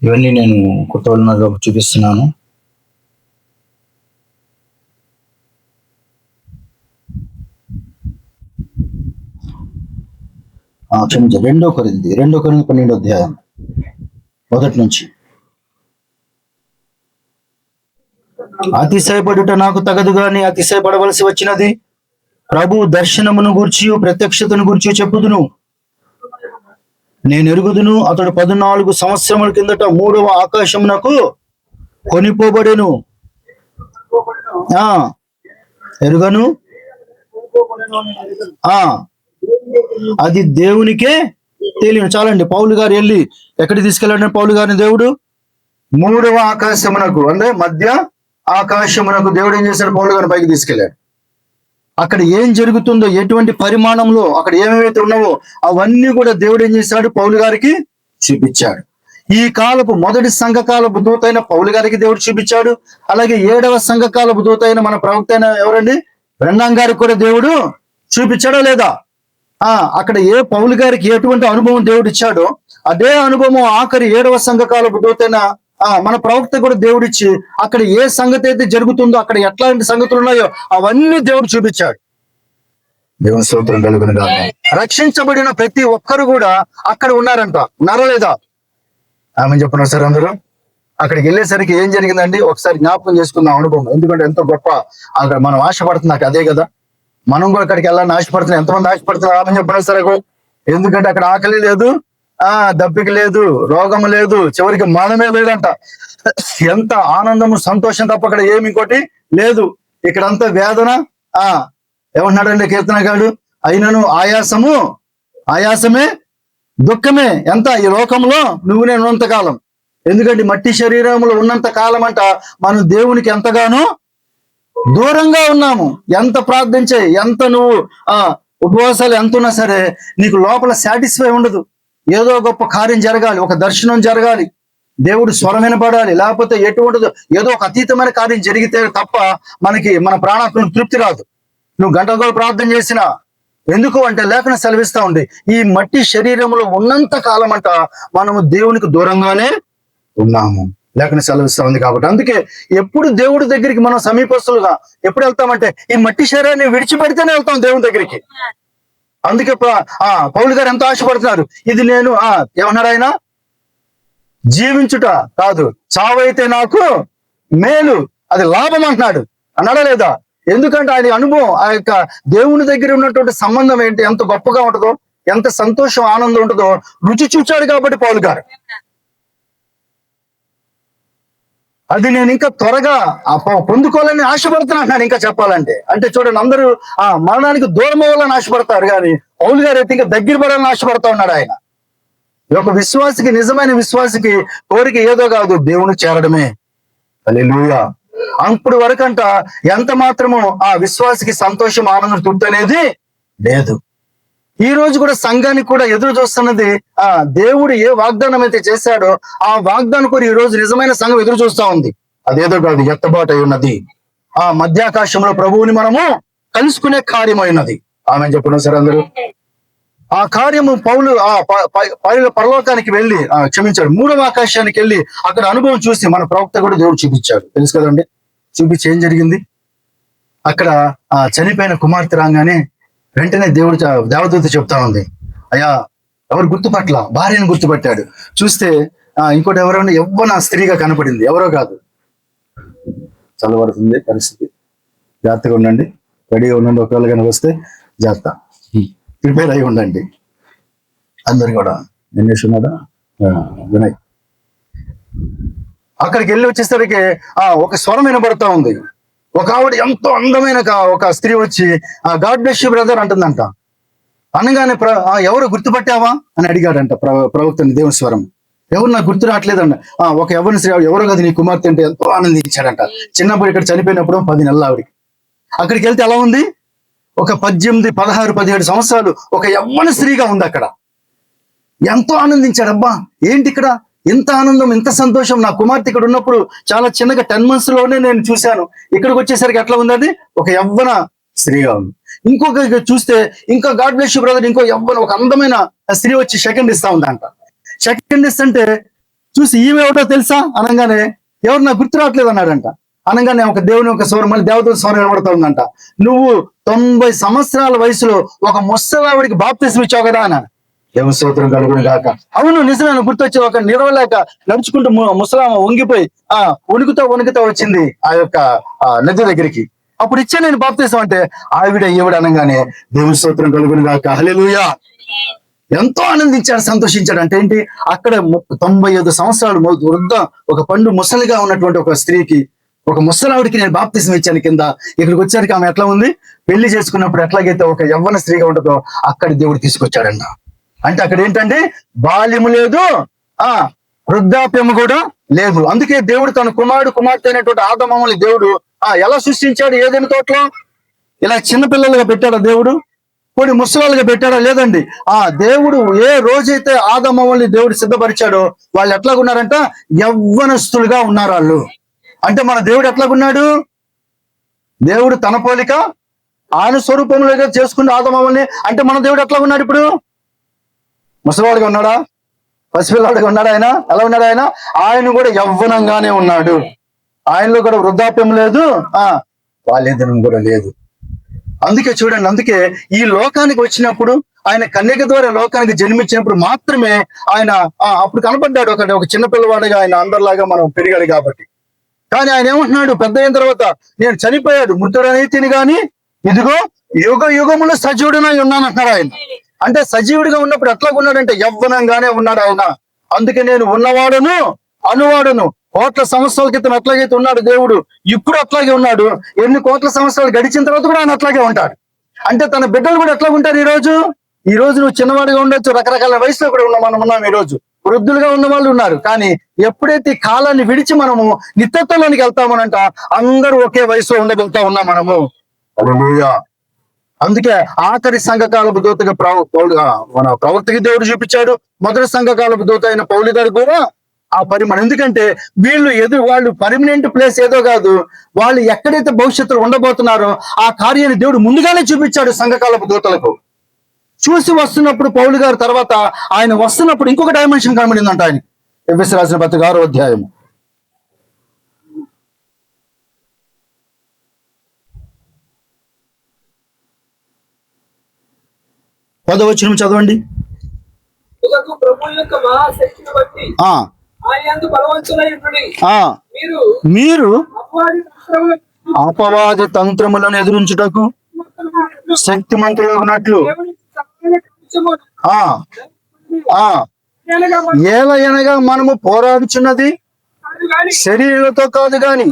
ఇవన్నీ నేను కొత్త వాళ్ళలో చూపిస్తున్నాను. క్షమించ 2 కొరింథీ 12వ అధ్యాయం 1 నుంచి. అతిశయపడుట నాకు తగదు గాని అతిశయపడవలసి వచ్చినది. ప్రభు దర్శనమును గూర్చి ప్రత్యక్షతను గూర్చి చెప్పుదును. నేను ఎరుగుదును, అతడు 14 సంవత్సరముల కిందట 3వ ఆకాశమునకు కొనిపోబడెను. ఎరుగను, అది దేవునికే తెలియను. చాలండి. పౌలు గారు వెళ్ళి ఎక్కడికి తీసుకెళ్ళాడు పౌలు గారిని దేవుడు? 3వ ఆకాశమునకు, అంటే మధ్య ఆకాశమునకు దేవుడు ఏం చేశాడు? పౌలు గారిని పైకి తీసుకెళ్ళాడు. అక్కడ ఏం జరుగుతుందో, ఎటువంటి పరిమాణంలో అక్కడ ఏమేమైతే ఉన్నావో అవన్నీ కూడా దేవుడు ఏం చేశాడు? పౌలు గారికి చూపించాడు. ఈ కాలపు మొదటి సంఘకాలపు దూత అయిన పౌలు గారికి దేవుడు చూపించాడు. అలాగే 7వ సంఘకాలపు దూత అయిన మన ప్రవక్త అయిన ఎవరండి? బ్రహ్నాం గారికి కూడా దేవుడు చూపించాడా లేదా? అక్కడ పౌలు గారికి ఎటువంటి అనుభవం దేవుడు ఇచ్చాడో అదే అనుభవం ఆఖరి 7వ సంఘకాలపు దూతైన మన ప్రవక్త కూడా దేవుడిచ్చి అక్కడ ఏ సంగతి అయితే జరుగుతుందో, అక్కడ ఎట్లాంటి సంగతులు ఉన్నాయో అవన్నీ దేవుడు చూపించాడు. దేవుని స్తోత్రం కలుగును గాక. రక్షించబడిన ప్రతి ఒక్కరు కూడా అక్కడ ఉన్నారంట. ఉన్నారా లేదా? ఆమె చెప్పిన సార్ అందరూ అక్కడికి వెళ్ళేసరికి ఏం జరిగిందండి ఒకసారి జ్ఞాపకం చేసుకుందాం అనుభవం. ఎందుకంటే ఎంతో గొప్ప అక్కడ మనం ఆశపడుతున్నాక అదే కదా, మనం కూడా అక్కడికి వెళ్ళాలని ఆశపడుతున్నాం. ఎంతమంది ఆశపడుతున్నారు? ఆమె చెప్పిన సరే. ఎందుకంటే అక్కడ ఆకలి లేదు, దప్పిక లేదు, రోగము లేదు, చివరికి మనమే లేదంట. ఎంత ఆనందము సంతోషం తప్ప అక్కడ ఏమి ఇంకోటి లేదు. ఇక్కడంతా వేదన. ఏమన్నాడండి కీర్తనగాడు? అయినను ఆయాసమే దుఃఖమే. ఎంత ఈ లోకంలో నువ్వు నేను ఉన్నంత కాలం. ఎందుకంటే మట్టి శరీరంలో ఉన్నంత కాలం అంట మనం దేవునికి ఎంతగానో దూరంగా ఉన్నాము. ఎంత ప్రార్థించే, ఎంత నువ్వు ఉపవాసాలు ఎంత ఉన్నా సరే నీకు లోపల సాటిస్ఫై ఉండదు. ఏదో గొప్ప కార్యం జరగాలి, ఒక దర్శనం జరగాలి, దేవుడు స్వరం వినపడాలి, లేకపోతే ఎటువంటిదో ఏదో ఒక అతీతమైన కార్యం జరిగితే తప్ప మన ప్రాణాత్మకు తృప్తి రాదు. నువ్వు గంటల కూడా ప్రార్థన చేసినా. ఎందుకు అంటే లేఖనం సెలవిస్తా ఉంది, ఈ మట్టి శరీరంలో ఉన్నంత కాలం అంట మనము దేవునికి దూరంగానే ఉన్నాము. లేఖనం సెలవిస్తా ఉంది. కాబట్టి అందుకే ఎప్పుడు దేవుడి దగ్గరికి మనం సమీపస్తులుగా ఎప్పుడు వెళ్తామంటే ఈ మట్టి శరీరాన్ని విడిచిపెడితేనే వెళ్తాం దేవుని దగ్గరికి. అందుకే పౌలు గారు ఎంతో ఆశపడుతున్నారు. ఇది నేను ఏమన్నాడు ఆయన? జీవించుట కాదు, చావైతే నాకు మేలు, అది లాభం అంటున్నాడు. అన్నాడా లేదా? ఎందుకంటే ఆయన అనుభవం, ఆ యొక్క దేవుని దగ్గర ఉన్నటువంటి సంబంధం ఏంటి, ఎంత గొప్పగా ఉంటుందో, ఎంత సంతోషం ఆనందం ఉంటుందో రుచి చూచాడు కాబట్టి పౌలు గారు. అది నేను ఇంకా త్వరగా పొందుకోవాలని ఆశపడుతున్నాను. ఇంకా చెప్పాలంటే అంటే చూడండి, అందరూ మరణానికి దూరం అవ్వాలని ఆశపడతారు, కానీ పౌలు గారు అయితే ఇంకా దగ్గర పడాలని ఆశపడతా ఉన్నాడు. ఆయన ఒక విశ్వాసికి, నిజమైన విశ్వాసికి కోరిక ఏదో కాదు, దేవుని చేరడమే. హల్లెలూయా. అప్పుడు వరకంట ఎంత మాత్రమో ఆ విశ్వాసికి సంతోషం, ఆనందం, తృప్తి అనేది లేదు. ఈ రోజు కూడా సంఘానికి కూడా ఎదురు చూస్తున్నది దేవుడు ఏ వాగ్దానం అయితే చేశాడో ఆ వాగ్దానం కూడా ఈ రోజు నిజమైన సంఘం ఎదురు చూస్తా ఉంది. అదేదో కాదు, ఎత్తబాటు అయి ఉన్నది. ఆ మధ్యాకాశంలో ప్రభువుని మనము కలుసుకునే కార్యమైనది. ఆమె చెప్పిన సరే అందరూ ఆ కార్యము పరలోకానికి వెళ్ళి క్షమించాడు, 3వ ఆకాశానికి వెళ్ళి అక్కడ అనుభవం చూసి మన ప్రవక్త కూడా దేవుడు చూపించాడు. తెలుసు కదండి. చూపించి ఏం జరిగింది? అక్కడ చనిపోయిన కుమార్తె రాగానే వెంటనే దేవదూత చెప్తా ఉంది, అయ్యా ఎవరు గుర్తుపట్ల, భార్యను గుర్తుపట్టాడు. చూస్తే ఇంకోటి ఎవరైనా యవ్వన స్త్రీగా కనపడింది. ఎవరో కాదు. చల్లబడుతుంది పరిస్థితి, జాగ్రత్తగా ఉండండి, రెడీగా ఉండండి. ఒకవేళ కనుక వస్తే జాగ్రత్త, ప్రిపేర్ అయి ఉండండి. అందరు కూడా నిన్నేసున్నాడా వినయ్. అక్కడికి వెళ్ళి వచ్చేసరికి ఒక స్వరం వినబడతా ఉంది. ఒక ఆవిడ ఎంతో అందమైన ఒక స్త్రీ వచ్చి గాడ్ బ్లెస్ యు బ్రదర్ అంటుందంట. అనగానే ఎవరు గుర్తుపట్టావా అని అడిగాడంట ప్రవక్తని దేవుని స్వరం. ఎవరు నాకు గుర్తు రావట్లేదంట. ఒక ఎవరిని స్త్రీ, ఎవరో కదా నీ కుమార్తె అంటే ఎంతో ఆనందించాడంట. చిన్నప్పుడు ఇక్కడ చనిపోయినప్పుడు 10 నెలలు ఆవిడికి. అక్కడికి వెళ్తే ఎలా ఉంది? ఒక 18, 16, 17 సంవత్సరాలు ఒక యవ్వన స్త్రీగా ఉంది అక్కడ. ఎంతో ఆనందించాడు. అబ్బా ఏంటి ఇక్కడ ఇంత ఆనందం, ఇంత సంతోషం, నా కుమార్తె ఇక్కడ ఉన్నప్పుడు చాలా చిన్నగా 10 months లోనే నేను చూశాను, ఇక్కడికి వచ్చేసరికి ఎట్లా ఉంది? అది ఒక యవ్వన స్త్రీగా ఉంది. ఇంకొక చూస్తే ఇంకా గాడ్ బ్లెస్ యు బ్రదర్, ఇంకో యవ్వన ఒక అందమైన స్త్రీ వచ్చి సెకండ్ ఇస్తా ఉందంట. సెకండ్ ఇస్తుంటే చూసి ఈమె ఏమిటో తెలుసా అనగానే ఎవరు నాకు గుర్తు రావట్లేదు అన్నాడంట. అనగానే ఒక దేవుని ఒక స్వరం, మళ్ళీ దేవతల స్వరం వినబడతా ఉందంట. నువ్వు 90 సంవత్సరాల వయసులో ఒక ముసలావిడికి బాప్తిసం ఇచ్చావు కదా అన్నాడు. దేవుని స్తోత్రం కలుగును గాక. అవును, నిజమైన గుర్తొచ్చి ఒక నిలవలేక నడుచుకుంటూ ముసలామ వంగిపోయి వణుకుతా వచ్చింది ఆ యొక్క నది దగ్గరికి. అప్పుడు ఇచ్చా నేను బాప్తిసం అంటే ఈవిడ అనగానే దేవుని స్తోత్రం కలుగును గాక. హల్లెలూయా. ఎంతో ఆనందించాడు, సంతోషించాడు. అంటే ఏంటి? అక్కడ 95 సంవత్సరాలు వృద్ధ ఒక పండు ముసలిగా ఉన్నటువంటి ఒక స్త్రీకి, ఒక ముసలావిడికి నేను బాప్తిసం ఇచ్చాను కింద. ఇక్కడికి వచ్చారికి ఆమె ఎట్లా ఉంది? పెళ్లి చేసుకున్నప్పుడు ఎట్లాగైతే ఒక యవ్వన స్త్రీగా ఉంటుందో అక్కడ దేవుడు తీసుకొచ్చాడన్న. అంటే అక్కడ ఏంటంటే బాల్యము లేదు, వృద్ధాప్యము కూడా లేదు. అందుకే దేవుడు తన కుమార్తె అయినటువంటి ఆదమమ్మల్ని దేవుడు ఎలా సృష్టించాడు? ఏదైనా తోటలో ఇలా చిన్నపిల్లలుగా పెట్టాడా దేవుడు? కొన్ని ముసలాలుగా పెట్టాడా? లేదండి. దేవుడు ఏ రోజైతే ఆదమమ్మల్ని దేవుడు సిద్ధపరిచాడో వాళ్ళు ఎట్లాగున్నారంట? యవ్వనస్తులుగా ఉన్నారు వాళ్ళు. అంటే మన దేవుడు ఎట్లాగున్నాడు? దేవుడు తన పోలిక ఆయన స్వరూపంలో చేసుకున్న ఆదమమ్మల్ని. అంటే మన దేవుడు ఎట్లాగున్నాడు? ఇప్పుడు ముసలివాడిగా ఉన్నాడా? పసిపిల్లాడిగా ఉన్నాడు ఆయన? ఎలా ఉన్నాడు ఆయన? ఆయన కూడా యవ్వనంగానే ఉన్నాడు. ఆయనలో కూడా వృద్ధాప్యం లేదు, బాల్యదనం కూడా లేదు. అందుకే చూడండి, అందుకే ఈ లోకానికి వచ్చినప్పుడు, ఆయన కన్యక ద్వారా లోకానికి జన్మించినప్పుడు మాత్రమే ఆయన అప్పుడు కనపడ్డాడు. ఒక చిన్న పిల్లవాడిగా ఆయన అందరిలాగా మనం పెరిగాడు కాబట్టి. కానీ ఆయన ఏమంటున్నాడు? పెద్ద అయిన తర్వాత నేను చనిపోయాడు, మృతుడనే తిని గాని ఇదిగో యుగ యుగములు సజీవుడినై ఉన్నానంటున్నాడు ఆయన. అంటే సజీవుడిగా ఉన్నప్పుడు ఎట్లాగున్నాడంటే యవ్వనంగానే ఉన్నాడు ఆయన. అందుకే నేను ఉన్నవాడును అనువాడును. కోట్ల సంవత్సరాల క్రితం ఎట్లాగైతే ఉన్నాడు దేవుడు, ఇప్పుడు అట్లాగే ఉన్నాడు. ఎన్ని కోట్ల సంవత్సరాలు గడిచిన తర్వాత కూడా ఆయన అట్లాగే ఉంటాడు. అంటే తన బిడ్డలు కూడా ఎట్లా ఉంటారు? ఈ రోజు నువ్వు చిన్నవాడిగా ఉండొచ్చు, రకరకాల వయసులో కూడా మనం ఉన్నాం. ఈ రోజు వృద్ధులుగా ఉన్న వాళ్ళు ఉన్నారు. కానీ ఎప్పుడైతే కాలాన్ని విడిచి మనము నిత్యత్వంలోనికి వెళ్తామనంట అందరూ ఒకే వయసులో ఉండగలుగుతా ఉన్నాం మనము. హల్లెలూయా. అందుకే ఆఖరి సంఘకాలపు దూతగా మన ప్రవక్తకి దేవుడు చూపించాడు. మొదటి సంఘకాలపు దూత అయిన పౌలు గారికి కూడా ఆ పరిమాణం. ఎందుకంటే వాళ్ళు పర్మనెంట్ ప్లేస్ ఏదో కాదు, వాళ్ళు ఎక్కడైతే భవిష్యత్తులో ఉండబోతున్నారో ఆ కార్యాన్ని దేవుడు ముందుగానే చూపించాడు సంఘకాలపు దూతలకు. చూసి వస్తున్నప్పుడు పౌలు గారు తర్వాత ఆయన వస్తున్నప్పుడు ఇంకొక డైమెన్షన్ కనబడిందంట ఆయన. ఎఫెసీయులకు రాసిన పత్రిక 6వ అధ్యాయం 10వ వచనం చదవండి. మీరు అపవాది తంత్రములను ఎదురించుటకు శక్తిమంతులగునట్లు ఏలయనగా మనము పోరాడుచున్నది శరీరులతో కాదు గాని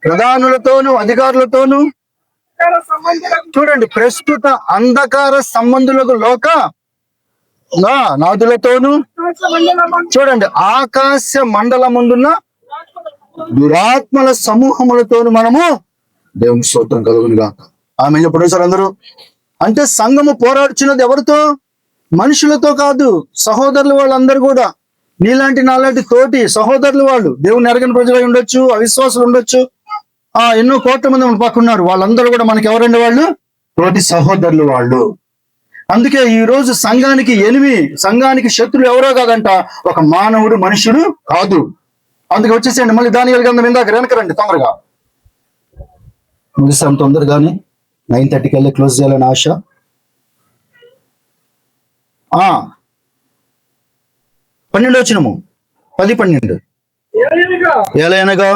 ప్రధానులతోనూ అధికారులతోనూ. చూడండి, ప్రస్తుత అంధకార సంబంధులకు లోక నాదులతోనూ, చూడండి ఆకాశ మండలముందున్న దురాత్మల సమూహములతోనూ మనము దేవుని స్తోత్రం కలుగునుగా. ఆమె చెప్పండి సార్ అందరూ. అంటే సంఘము పోరాడుచున్నది ఎవరితో? మనుషులతో కాదు, సహోదరులు వాళ్ళందరూ కూడా. నాలాంటి తోటి సహోదరులు వాళ్ళు, దేవుని ఎరగని ప్రజలు ఉండొచ్చు, అవిశ్వాసులు ఉండొచ్చు, ఎన్నో కోట్ల మంది మన పక్కన్నారు. వాళ్ళందరూ కూడా మనకి ఎవరండి? వాళ్ళు తోటి సహోదరులు వాళ్ళు. అందుకే ఈ రోజు సంఘానికి శత్రులు ఎవరో కాదంట, ఒక మానవుడు, మనుషుడు కాదు. అందుకే వచ్చేసేయండి మళ్ళీ దానియేలు గ్రంథం ఇందాక వెనకరండి తొందరగా. ముగిస్తాం తొందరగానే, 9:30 కల్లా క్లోజ్ చేయాలని ఆశ. 12 వచనము, 10-12. ఏలయనగా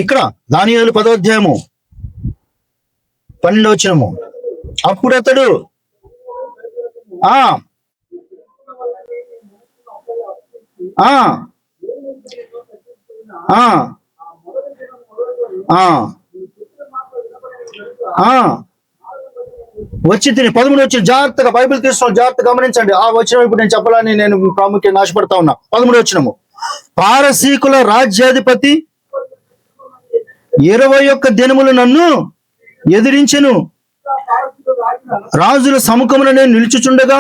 ఇక్కడ దానియేలు 10వ అధ్యాయము 12 వచనము. అప్పుడు అతడు వచ్చి తిని 13 వచ్చి జాగ్రత్తగా బైబిల్ తీసుకోవాలి, జాగ్రత్తగా గమనించండి. ఆ వచనం ఇప్పుడు నేను చెప్పాలని నేను ప్రాముఖ్యంగా ఆశపడతా ఉన్నా. 13 వచనము. పారసీకుల రాజ్యాధిపతి 21 దినములు నన్ను ఎదిరించెను. రాజుల సముఖమున నేను నిలుచుచుండగా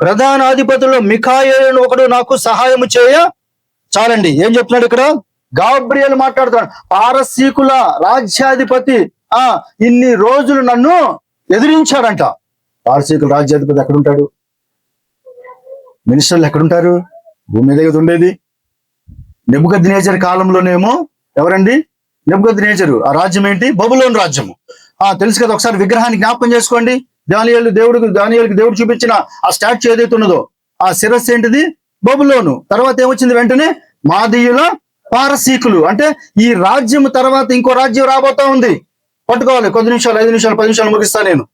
ప్రధానాధిపతుల్లో మిఖాయేలు ఒకడు నాకు సహాయము చేయ. చాలండి, ఏం చెప్తున్నాడు ఇక్కడ? గాబ్రియేలు మాట్లాడుతున్నాడు. పారసీకుల రాజ్యాధిపతి ఇన్ని రోజులు నన్ను ఎదిరించాడంట. పారసీకుల రాజ్యాధిపతి ఎక్కడుంటాడు? మినిస్టర్లు ఎక్కడుంటారు? భూమి మీద ఉండేది. నెబుకద్నెజరు కాలంలోనేమో ఎవరండి? నెబుకద్నెజరు. ఆ రాజ్యం ఏంటి? బబులోను రాజ్యము. తెలుసు కదా, ఒకసారి విగ్రహాన్ని జ్ఞాపకం చేసుకోండి. దానియేలుకి దేవుడు చూపించిన ఆ స్టాచ్యూ ఏదైతే ఉన్నదో, ఆ శిరస్సు ఏంటిది? బబులోను. తర్వాత ఏమొచ్చింది? వెంటనే మాదీయుల పారసీకులు. అంటే ఈ రాజ్యం తర్వాత ఇంకో రాజ్యం రాబోతా ఉంది. పట్టుకోవాలి, కొద్ది నిమిషాలు, 5 నిమిషాలు, 10 నిమిషాలు ముగిస్తా నేను.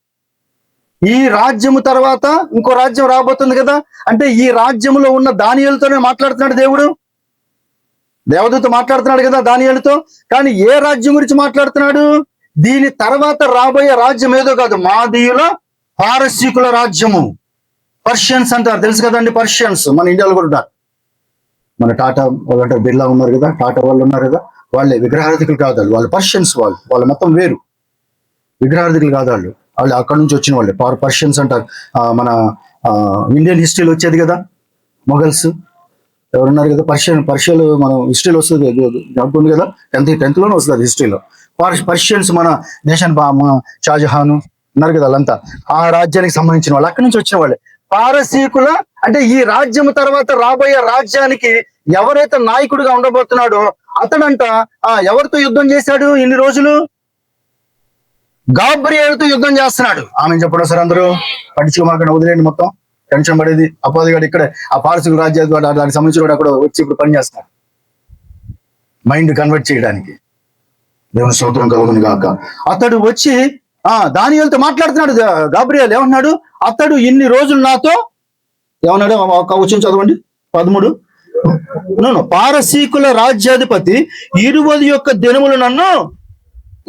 ఈ రాజ్యము తర్వాత ఇంకో రాజ్యం రాబోతుంది కదా. అంటే ఈ రాజ్యములో ఉన్న దానియేలుతోనే మాట్లాడుతున్నాడు దేవుడు. దేవదూత మాట్లాడుతున్నాడు కదా దానియేలుతో. కానీ ఏ రాజ్యం గురించి మాట్లాడుతున్నాడు? దీని తర్వాత రాబోయే రాజ్యం ఏదో కాదు, మాదీయుల పారసీకుల రాజ్యము. పర్షియన్స్ అంటారు, తెలుసు కదండి. పర్షియన్స్ మన ఇండియాలో కూడా ఉన్నారు. మన టాటా వాళ్ళు బిర్లా ఉన్నారు కదా, టాటా వాళ్ళు ఉన్నారు కదా, వాళ్ళే విగ్రహార్థికులు కాదు వాళ్ళు పర్షియన్స్. వాళ్ళు మొత్తం వేరు, విగ్రహార్థికులు కాదు వాళ్ళు అక్కడ నుంచి వచ్చిన వాళ్ళే పర్షియన్స్ అంటారు. మన ఇండియన్ హిస్టరీలో వచ్చేది కదా, మొఘల్స్ ఎవరున్నారు కదా, పర్షియలు మనం హిస్టరీలో వస్తుంది ఉంటుంది కదా, 10th లోనే వస్తుంది హిస్టరీలో. పర్షియన్స్ మన దేశాన్ని షాజహాను ఉన్నారు కదా, వాళ్ళంతా ఆ రాజ్యానికి సంబంధించిన వాళ్ళు, అక్కడి నుంచి వచ్చిన వాళ్ళే పారసీకుల. అంటే ఈ రాజ్యం తర్వాత రాబోయే రాజ్యానికి ఎవరైతే నాయకుడిగా ఉండబోతున్నాడో అతడంట ఎవరితో యుద్ధం చేశాడు ఇన్ని రోజులు? గాబ్రియేలుతో యుద్ధం చేస్తున్నాడు. ఆమె చెప్పడం సార్ అందరూ పట్టించుకోమాకండి, వదిలేండి, మొత్తం టెన్షన్ పడేది. అపోదిగాడు ఇక్కడే ఆ పారసీకుల రాజ్యాధిపతి దానికి సంబంధించిన వాడు అక్కడ వచ్చి ఇప్పుడు పని చేస్తున్నాడు, మైండ్ కన్వర్ట్ చేయడానికి. దేవుని స్తోత్రం కలుగును గాక. అతడు వచ్చి దానియేలుతో మాట్లాడుతున్నాడు. గాబ్రియేలు ఏమన్నాడు? అతడు ఇన్ని రోజులు నాతో ఏమన్నాడు? ఒక వచనం చదవండి, 13. పారసీకుల రాజ్యాధిపతి 21 దినములు నన్ను.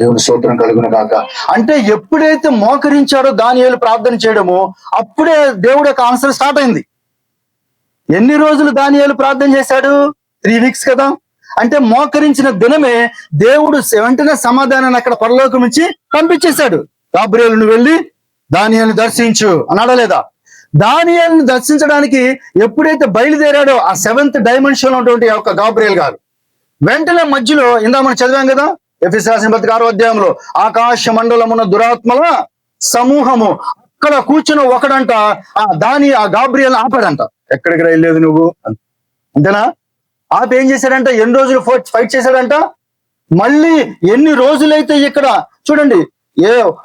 దేవుని స్తోత్రం కలుగును గాక. అంటే ఎప్పుడైతే మోకరించాడో దానియేలు ప్రార్థన చేయడమో అప్పుడే దేవుడు యొక్క ఆన్సర్ స్టార్ట్ అయింది. ఎన్ని రోజులు దానియేలు ప్రార్థన చేశాడు? 3 వీక్స్ కదా. అంటే మోకరించిన దినమే దేవుడు వెంటనే సమాధానాన్ని అక్కడ పరలోకం నుంచి పంపించేశాడు. గాబ్రియేలును వెళ్ళి దానియేలును దర్శించు అన్నాడా లేదా? దానియేలును దర్శించడానికి ఎప్పుడైతే బయలుదేరాడో ఆ 7th డైమెన్షన్ లో ఉన్నటువంటి యొక్క గాబ్రియేల్ గారు వెంటనే మధ్యలో ఇందా మనం చదివాం కదా, ఎఫెసీయులకు రాసిన పత్రిక 6వ అధ్యాయంలో, ఆకాశ మండలమున దురాత్మల సమూహము అక్కడ కూర్చుని ఒకడంట ఆ గాబ్రియేల్ ఆపాడంట. ఎక్కడికి వెళ్ళలేదు నువ్వు అంతేనా? ఆపి ఏం చేశాడంట? ఎన్ని రోజులు ఫైట్ చేశాడంట. మళ్ళీ ఎన్ని రోజులైతే ఇక్కడ చూడండి,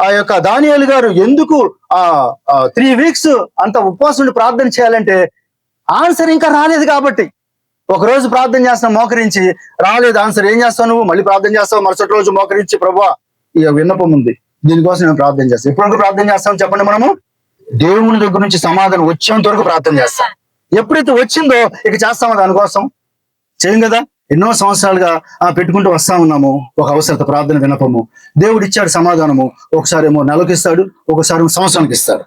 ఆ యొక్క దానియేలు గారు ఎందుకు 3 వీక్స్ అంత ఉపవాసం ప్రార్థన చేయాలంటే ఆన్సర్ ఇంకా రాలేదు కాబట్టి. ఒక రోజు ప్రార్థన చేస్తాం మోకరించి, రాలేదు ఆన్సర్, ఏం చేస్తావు నువ్వు? మళ్ళీ ప్రార్థన చేస్తావు. మరుసటి రోజు మోకరించి, ప్రభువా ఈ విన్నపం ఉంది, దీనికోసం నేను ప్రార్థన చేస్తాను. ఎప్పుడు ప్రార్థన చేస్తాం చెప్పండి? మనము దేవుని దగ్గర నుంచి సమాధానం వచ్చేంత వరకు ప్రార్థన చేస్తాం. ఎప్పుడైతే వచ్చిందో ఇక చేస్తామో దానికోసం చేయం కదా. ఎన్నో సంవత్సరాలుగా పెట్టుకుంటూ వస్తా ఉన్నాము ఒక అవసరత ప్రార్థన వినపము. దేవుడు ఇచ్చాడు సమాధానము. ఒకసారి ఏమో నెలకు ఇస్తాడు, ఒకసారి సంవత్సరానికి ఇస్తాడు.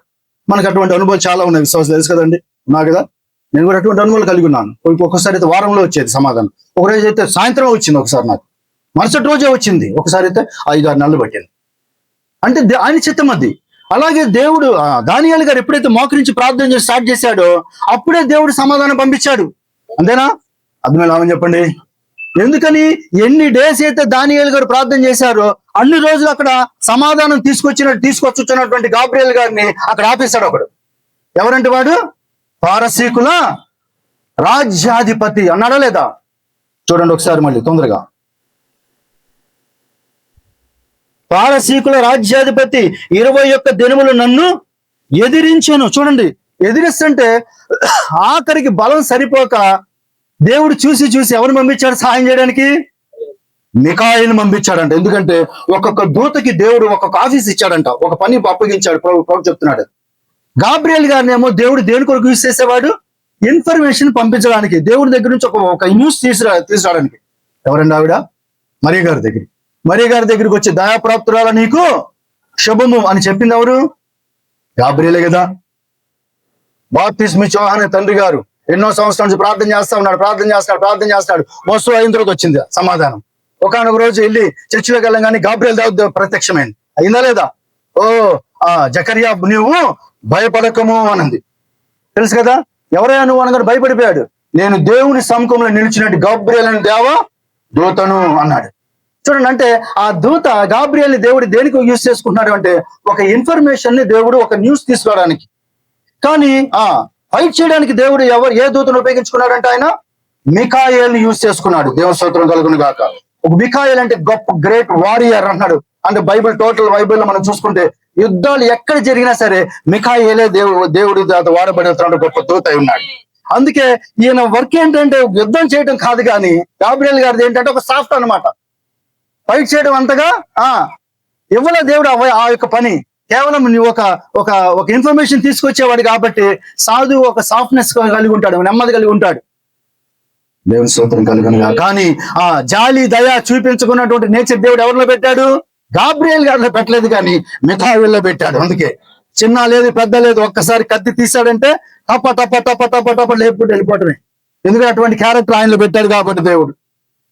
మనకు అటువంటి అనుభవాలు చాలా ఉన్నాయి, విశ్వాసం తెలుసు కదండి, ఉన్నా కదా. నేను కూడా అటువంటి అనుభవాలు కలిగి ఉన్నాను. ఒక్కొక్కసారి అయితే వారంలో వచ్చేది సమాధానం, ఒకరోజు అయితే సాయంత్రం వచ్చింది, ఒకసారి నాకు మరుసటి రోజే వచ్చింది, ఒకసారి అయితే 5-6 నెలలు పట్టింది. అంటే ఆయన చిత్తం అది. అలాగే దేవుడు దానియేలు గారు ఎప్పుడైతే మోకరించి ప్రార్థన చేసి స్టార్ట్ చేశాడో అప్పుడే దేవుడు సమాధానం పంపించాడు. అంతేనా? అర్థమైనా చెప్పండి. ఎందుకని? ఎన్ని డేస్ అయితే దానియేలు గారు ప్రార్థన చేశారో అన్ని రోజులు అక్కడ సమాధానం తీసుకొచ్చున్నటువంటి గాబ్రియల్ గారిని అక్కడ ఆపేశాడు ఒకడు. ఎవరంటే వాడు? పారసీకుల రాజ్యాధిపతి అన్నాడా లేదా? చూడండి ఒకసారి మళ్ళీ తొందరగా. పారసీకుల రాజ్యాధిపతి 21 దినములు నన్ను ఎదిరించాను. చూడండి, ఎదిరిస్తుంటే ఆఖరికి బలం సరిపోక దేవుడు చూసి ఎవరిని పంపించాడు సహాయం చేయడానికి? మిఖాయిల్ని పంపించాడంట. ఎందుకంటే ఒక్కొక్క దూతకి దేవుడు ఒక్కొక్క ఆఫీస్ ఇచ్చాడంట, ఒక పని అప్పగించాడు. ప్రభు చెప్తున్నాడు. గాబ్రియల్ గారిని ఏమో దేవుడు దేని కొరకు యూజ్ చేసేవాడు? ఇన్ఫర్మేషన్ పంపించడానికి, దేవుడి దగ్గర నుంచి ఒక న్యూస్ తీసుకురావడానికి. ఎవరండి ఆవిడ? మరియ గారి దగ్గర. మరియ గారి దగ్గరికి వచ్చి దయాప్రాప్తురాల నీకు శుభము అని చెప్పింది ఎవరు? గాబ్రియలే కదా. బాప్తిస్మ యోహాను తండ్రి గారు ఎన్నో సంవత్సరాల నుంచి ప్రార్థన చేస్తాడు. వస్తు అయిన తర్వాత వచ్చింది సమాధానం. ఒకనొక రోజు వెళ్ళి చర్చిలోకి వెళ్ళగానే గాబ్రియల్ దేవుడు ప్రత్యక్షమైంది. అయిందా లేదా? ఓ జకరియా నువ్వు భయపడకము అనంది. తెలుసు కదా, ఎవరైనా నువ్వు అనగానే భయపడిపోయాడు. నేను దేవుని సముఖంలో నిలిచినట్టు గాబ్రియల్ అని దేవా దూతను అన్నాడు. చూడండి, అంటే ఆ దూత గాబ్రియల్ని దేవుడు దేనికి యూజ్ చేసుకుంటున్నాడు అంటే ఒక ఇన్ఫర్మేషన్ ని దేవుడు ఒక న్యూస్ తీసుకోవడానికి. కానీ ఫైట్ చేయడానికి దేవుడు ఏ దూతను ఉపయోగించుకున్నాడంటే ఆయన మిఖాయేల్ని యూజ్ చేసుకున్నాడు. దేవుని స్తోత్రం కలుగును గాక. ఒక మిఖాయేల్ అంటే గొప్ప గ్రేట్ వారియర్ అన్నాడు. అంటే టోటల్ బైబిల్లో మనం చూసుకుంటే యుద్ధాలు ఎక్కడ జరిగినా సరే మిఖాయేలే దేవుడి వాడబడుతున్నాడు, గొప్ప దూత అయి ఉన్నాడు. అందుకే ఈయన వర్క్ ఏంటంటే యుద్ధం చేయడం కాదు, కానీ గాబ్రియల్ గారిది ఏంటంటే ఒక సాఫ్ట్ అన్నమాట. ఫైట్ చేయడం అంతగా ఇవ్వలే దేవుడు ఆ యొక్క పని. కేవలం నువ్వు ఒక ఇన్ఫర్మేషన్ తీసుకొచ్చేవాడు కాబట్టి సాధు ఒక సాఫ్ట్నెస్ కలిగి ఉంటాడు, నెమ్మది కలిగి ఉంటాడు. దేవుని స్తోత్రం కలుగునుగా. కానీ జాలి దయ చూపించుకున్నటువంటి నేచర్ దేవుడు ఎవరిలో పెట్టాడు? గాబ్రియల్ గారిలో పెట్టలేదు, కానీ మిఖాయేల్లో పెట్టాడు. అందుకే చిన్న లేదు పెద్ద లేదు, ఒక్కసారి కత్తి తీశాడంటే టప టప టప టప టప లేపుకుంటూ వెళ్ళిపోవటమే. ఎందుకంటే అటువంటి క్యారెక్టర్ ఆయనలో పెట్టాడు కాబట్టి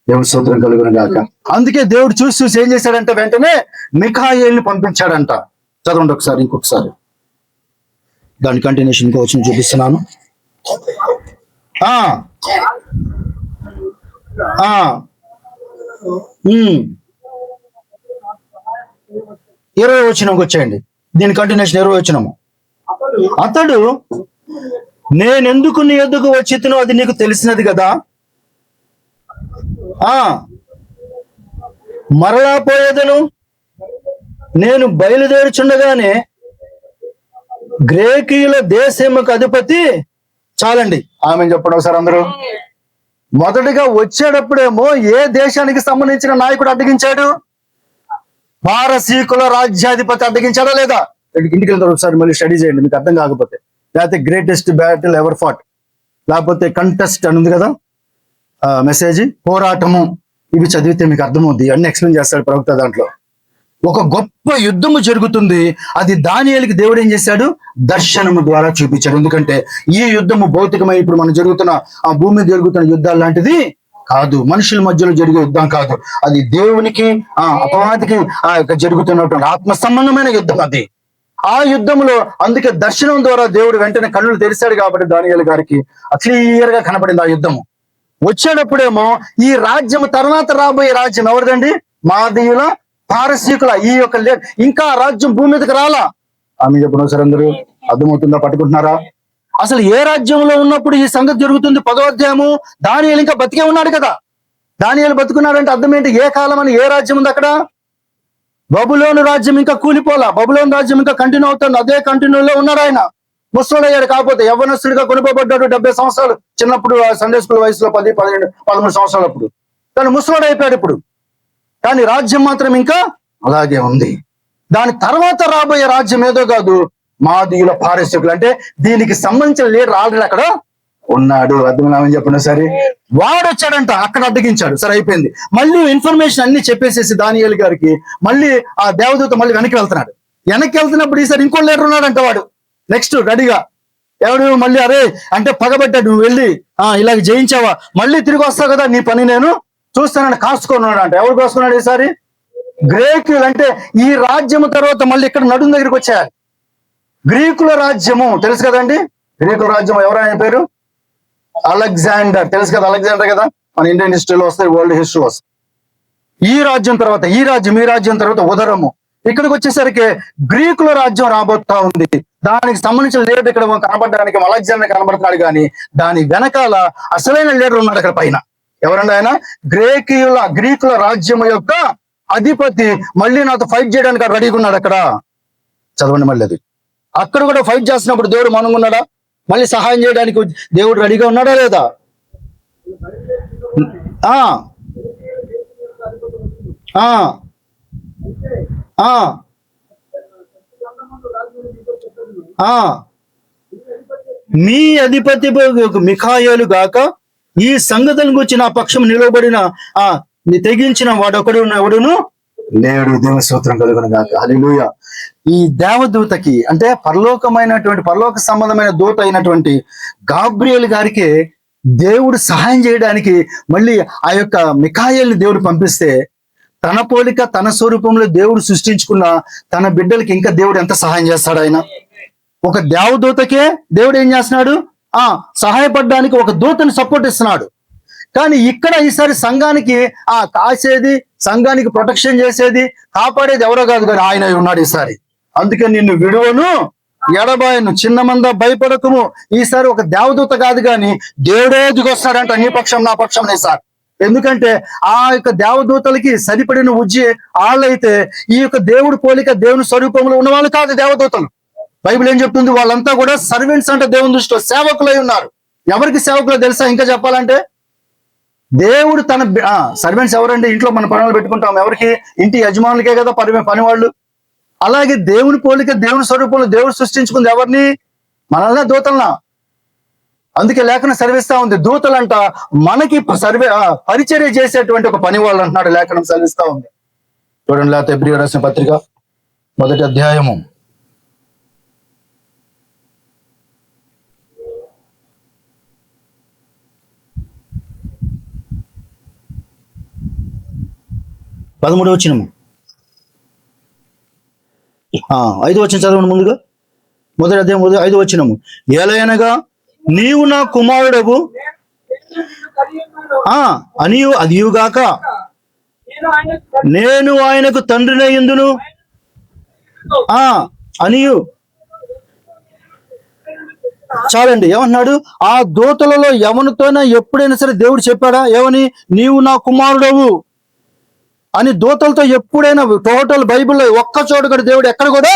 దేవుని స్తోత్రం కలుగును గాక. అందుకే దేవుడు చూసి ఏం చేశాడంటే వెంటనే మిఖాయేల్ని పంపించాడంట. చదవండి ఒకసారి, ఇంకొకసారి దాని కంటిన్యూషన్ ఇంకో వచ్చిన చూపిస్తున్నాను. 20 వచనంకి వచ్చేయండి. దీని కంటిన్యూషన్ 20 వచనము. అతడు నేనెందుకు నీ ఎద్దుకు వచ్చితునో అది నీకు తెలిసినది కదా. మరలా పోయేదను, నేను బయలుదేరుచుండగానే గ్రేకీయుల దేశముకు అధిపతి. చాలండి, ఆమె చెప్పండి ఒకసారి అందరూ. మొదటిగా వచ్చేటప్పుడేమో ఏ దేశానికి సంబంధించిన నాయకుడు అడ్డగించాడు? పారసీకుల రాజ్యాధిపతి అడ్డగించాడా లేదా? ఇంటికి వెళ్తారు ఒకసారి మళ్ళీ స్టడీ చేయండి, మీకు అర్థం కాకపోతే. లేకపోతే గ్రేటెస్ట్ బ్యాటిల్ ఎవర్ ఫాట్, లేకపోతే కంటెస్ట్ అని ఉంది కదా మెసేజ్, పోరాటము, ఇవి చదివితే మీకు అర్థమవుద్ది. అన్ని ఎక్స్ప్లెయిన్ చేస్తాడు ప్రవక్త. దాంట్లో ఒక గొప్ప యుద్ధము జరుగుతుంది. అది దానియేలుకి దేవుడు ఏం చేశాడు? దర్శనము ద్వారా చూపించాడు. ఎందుకంటే ఈ యుద్ధము భౌతికమై ఇప్పుడు మనం జరుగుతున్న భూమి మీద జరుగుతున్న యుద్ధాలు లాంటిది కాదు, మనుషుల మధ్యలో జరిగే యుద్ధం కాదు. అది దేవునికి అపవాదికి జరుగుతున్నటువంటి ఆత్మ సంబంధమైన యుద్ధం అది. ఆ యుద్ధంలో అందుకే దర్శనం ద్వారా దేవుడు వెంటనే కన్నులు తెరిచాడు కాబట్టి దానియేలు గారికి క్లియర్ గా కనపడింది ఆ యుద్ధము. వచ్చేటప్పుడేమో ఈ రాజ్యం తర్వాత రాబోయే రాజ్యం ఎవరిదండి? మాదీయుల పారసీకుల. ఈ యొక్క ఇంకా రాజ్యం భూమి మీదకి రాలా. ఆమె చెప్పిన సరే అందరూ అర్థమవుతుందా? పట్టుకుంటున్నారా? అసలు ఏ రాజ్యంలో ఉన్నప్పుడు ఈ సంగతి జరుగుతుంది? 10వ అధ్యాయము. దానియేలు ఇంకా బతికే ఉన్నాడు కదా. దానియేలు బతుకున్నాడంటే అర్థం ఏంటి? ఏ కాలం అని ఏ రాజ్యం ఉంది అక్కడ? బబులోను రాజ్యం ఇంకా కూలిపోలా, బబులోను రాజ్యం ఇంకా కంటిన్యూ అవుతుంది. అదే కంటిన్యూలో ఉన్నాడు ఆయన. ముసలుడు అయ్యాడు, కాకపోతే యవ్వనస్తుడిగా కొనుకోబడ్డాడు. 70 సంవత్సరాలు చిన్నప్పుడు సండే స్కూల్ వయసులో 10, 12, 13 సంవత్సరాలప్పుడు. కానీ ముసలుడు అయిపోయాడు ఇప్పుడు. కానీ రాజ్యం మాత్రం ఇంకా అలాగే ఉంది. దాని తర్వాత రాబోయే రాజ్యం ఏదో కాదు, మాదీయుల పారసీకులు. అంటే దీనికి సంబంధించిన లీడర్ ఆల్రెడీ అక్కడ ఉన్నాడు. అర్థమని చెప్పిన సరే వాడు వచ్చాడంట, అక్కడ అడ్డగించాడు. సరే అయిపోయింది. మళ్ళీ ఇన్ఫర్మేషన్ అన్ని చెప్పేసేసి దానియేలు గారికి మళ్ళీ ఆ దేవదూత మళ్ళీ వెనక్కి వెళ్తున్నాడు. వెనక్కి వెళ్తున్నప్పుడు ఈసారి ఇంకో లీడర్ ఉన్నాడంట. వాడు నెక్స్ట్ రెడీగా ఎవడు మళ్ళీ అరే అంటే పగబట్టాడు, నువ్వు వెళ్ళి ఇలాగ జయించావా, మళ్ళీ తిరిగి వస్తావు కదా, నీ పని నేను చూస్తానని కాసుకున్నాడు అంట. ఎవరు కాసుకున్నాడు ఈసారి? గ్రీకులు. అంటే ఈ రాజ్యము తర్వాత మళ్ళీ ఇక్కడ నడుము దగ్గరికి వచ్చారు. గ్రీకుల రాజ్యము తెలుసు కదండి. గ్రీకుల రాజ్యం ఎవరైనా పేరు? అలెగ్జాండర్. తెలుసు కదా, అలెగ్జాండర్ కదా. మన ఇండియన్ హిస్టరీలో వస్తాయి, వరల్డ్ హిస్టరీ వస్తాయి. ఈ రాజ్యం తర్వాత ఈ రాజ్యం తర్వాత ఉదరము. ఇక్కడికి వచ్చేసరికి గ్రీకుల రాజ్యం రాబోతా ఉంది. దానికి సంబంధించిన లీడర్ ఇక్కడ కనబడడానికి అలెగ్జాండర్ కనబడుతున్నాడు, కానీ దాని వెనకాల అసలైన లీడర్ ఉన్నాడు అక్కడ పైన. ఎవరండి ఆయన? గ్రీకుల రాజ్యం యొక్క అధిపతి. మళ్ళీ నాతో ఫైట్ చేయడానికి రెడీగా ఉన్నాడు అక్కడ. చదవండి మళ్ళీ అది. అక్కడ కూడా ఫైట్ చేస్తున్నప్పుడు దేవుడు మౌనంగా ఉన్నాడా? మళ్ళీ సహాయం చేయడానికి దేవుడు రెడీగా ఉన్నాడా లేదా? ఆ ఆ ఆ ఆ మీ అధిపతి మిఖాయేలు గాక ఈ సంగతులను గురించి నా పక్షం నిలవబడిన తెగించిన ఎవడును లేడు. దేవుని స్తోత్రం కలుగును గాక. హల్లెలూయా. ఈ దేవదూతకి అంటే పరలోక సంబంధమైన దూత అయినటువంటి గాబ్రియేల్ గారికి దేవుడు సహాయం చేయడానికి మళ్ళీ ఆ యొక్క మిఖాయేల్ని దేవుడు పంపిస్తే, తన పోలిక తన స్వరూపంలో దేవుడు సృష్టించుకున్న తన బిడ్డలకి ఇంకా దేవుడు ఎంత సహాయం చేస్తాడు? ఆయన ఒక దేవదూతకే దేవుడు ఏం చేస్తున్నాడు? సహాయపడడానికి ఒక దూతని సపోర్ట్ ఇస్తున్నాడు. కానీ ఇక్కడ ఈసారి సంఘానికి కాసేది, సంఘానికి ప్రొటెక్షన్ చేసేది, కాపాడేది ఎవరో కాదు, కానీ ఆయన ఉన్నాడు ఈసారి. అందుకే నిన్ను విడువను ఎడబాయను, చిన్న మంద భయపడకము. ఈసారి ఒక దేవదూత కాదు, కానీ దేవుడే దిగొస్తాడంట నీ పక్షం నా పక్షం సార్. ఎందుకంటే ఆ యొక్క దేవదూతలకి సరిపడిన ఉజ్జి వాళ్ళైతే ఈ యొక్క దేవుడి పోలిక దేవుని స్వరూపంలో ఉన్న వాళ్ళు కాదు దేవదూతలు. బైబిల్ ఏం చెప్తుంది? వాళ్ళంతా కూడా సర్వెంట్స్ అంటే దేవుని దృష్టిలో సేవకులై ఉన్నారు. ఎవరికి సేవకులో తెలుసా? ఇంకా చెప్పాలంటే దేవుడు తన సర్వెంట్స్ ఎవరండి? ఇంట్లో మన పనులు పెట్టుకుంటాం, ఎవరికి? ఇంటి యజమానులకే కదా పనివాళ్ళు. అలాగే దేవుని పోలిక దేవుని స్వరూపంలో దేవుడు సృష్టించుకుంది ఎవరిని? మనల్నే, దూతలనా. అందుకే లేఖనం సెలవిస్తా ఉంది, దూతలంట మనకి పరిచర్య చేసేటువంటి ఒక పని వాళ్ళు అంటున్నాడు లేఖనం సెలవిస్తా ఉంది. చూడండి, లేకపోతే హెబ్రీ రాసిన పత్రిక 1వ అధ్యాయము 13వ వచనము 5వ వచనం చదవండి ముందుగా. 1వ అధ్యాయం 5వ వచనము. ఏలయనగా నీవు నా కుమారుడవు అనియుగాక నేను ఆయనకు తండ్రినయ్యుందును అనియు. చాలండి. ఏమంటున్నాడు? ఆ దూతలలో ఎవరితోనైనా ఎప్పుడైనా సరే దేవుడు చెప్పాడా? ఏమని? నీవు నా కుమారుడవు అని దూతలతో ఎప్పుడైనా టోటల్ బైబిల్లో ఒక్క చోట కూడా దేవుడు ఎక్కడ కూడా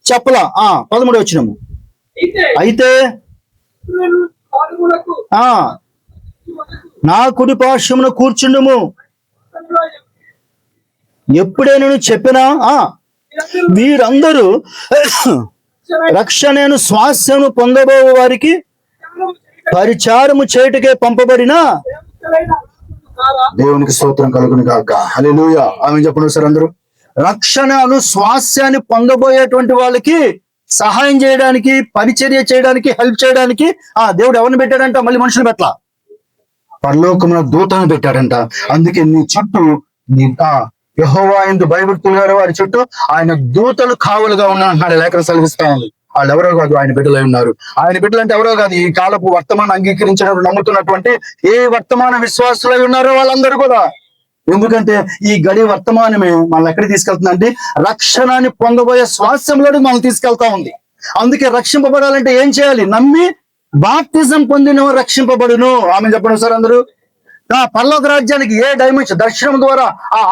చెప్పలా. 13వ వచనము. అయితే నా కుడి పార్శ్వమున కూర్చుండుము. ఎప్పుడైనా చెప్పినా వీరందరూ రక్షణను స్వాస్యను పొందబో వారికి పరిచారము చేయుటకే పంపబడిన దేవునికి స్తోత్రం కలుగును గాక. హల్లెలూయా. ఆమె చెప్పండి సార్ అందరూ. రక్షణను స్వాస్యాన్ని పొందబోయేటువంటి వాళ్ళకి సహాయం చేయడానికి, పరిచర్య చేయడానికి, హెల్ప్ చేయడానికి దేవుడు ఎవరిని పెట్టాడంట? మళ్ళీ మనుషులు పెట్టలా, పరలోకమున దూతను పెట్టాడంట. అందుకే నీ చుట్టూ యెహోవా యందు భయభక్తులు గారు వారి చుట్టూ ఆయన దూతలు కావలుగా ఉన్నాడు లేఖనం సెలవిస్తా ఉంది. వాళ్ళు ఎవరో కాదు, ఆయన బిడ్డలై ఉన్నారు. ఆయన బిడ్డలు అంటే ఎవరో కాదు, ఈ కాలపు వర్తమానం అంగీకరించినప్పుడు నమ్ముతున్నటువంటి ఏ వర్తమాన విశ్వాసులై ఉన్నారో వాళ్ళందరూ కూడా. ఎందుకంటే ఈ గడి వర్తమానమే మనల్ని ఎక్కడికి తీసుకెళ్తుందంటే రక్షణని పొందబోయే స్వాస్థ్యంలోకి మనం తీసుకెళ్తా ఉంది. అందుకే రక్షింపబడాలంటే ఏం చేయాలి? నమ్మి బాప్తిజం పొందిన రక్షింపబడును. ఆమె చెప్పండి సార్ అందరూ. పరలోక రాజ్యానికి ఏ డైమెన్షన్ దర్శనం ద్వారా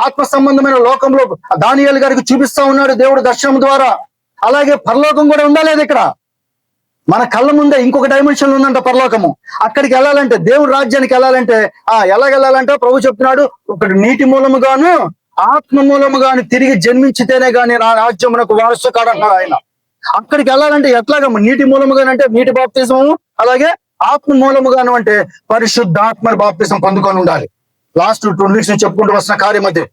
ఆత్మ సంబంధమైన లోకంలో దానియేలు గారికి చూపిస్తా ఉన్నాడు దేవుడు దర్శనం ద్వారా. అలాగే పరలోకం కూడా ఉండాలేదు ఇక్కడ మన కళ్ళ ముందే. ఇంకొక డైమెన్షన్ ఉందంట పరలోకము. అక్కడికి వెళ్ళాలంటే, దేవుడి రాజ్యానికి వెళ్ళాలంటే ఎలాగెళ్ళాలంటే ప్రభు చెప్తున్నాడు, ఒకటి నీటి మూలముగాను ఆత్మ మూలముగాను తిరిగి జన్మించితేనే గాని నా రాజ్యమునకు వారసు కాడంటాడు ఆయన. అక్కడికి వెళ్ళాలంటే ఎట్లాగా? నీటి మూలముగానంటే నీటి బాప్తిజము, అలాగే ఆత్మ మూలముగాను అంటే పరిశుద్ధాత్మ బాప్తిజం పొందుకొని ఉండాలి. లాస్ట్ 2 వీక్స్ నుంచి చెప్పుకుంటూ వస్తున్న కార్యం అది.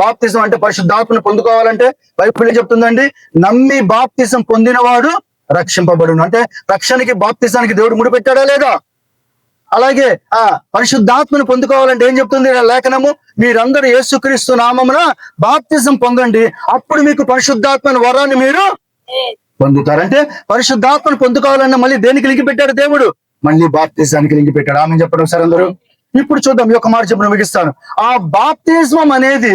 బాప్తిజం అంటే పరిశుద్ధాత్మను పొందుకోవాలంటే బైబిల్ ఏం చెప్తుందండి? నమ్మి బాప్తిజం పొందినవాడు రక్షింపబడును. అంటే రక్షణకి బాప్తిజానికి దేవుడు ముడిపెట్టాడా లేదా? అలాగే పరిశుద్ధాత్మను పొందుకోవాలంటే ఏం చెప్తుంది లేఖనము? మీరందరూ యేసుక్రీస్తు నామమున బాప్తిజం పొందండి, అప్పుడు మీకు పరిశుద్ధాత్మని వరాన్ని మీరు పొందుతారంటే పరిశుద్ధాత్మను పొందుకోవాలన్నా మళ్ళీ దేనికి లింకి పెట్టాడు దేవుడు? మళ్ళీ బాప్తిజానికి లింకి పెట్టాడు. ఆమె చెప్పడం సార్ అందరూ. ఇప్పుడు చూద్దాం, ఈ యొక్క మాట చెప్పిన ముగిస్తాను. ఆ బాప్తిస్మం అనేది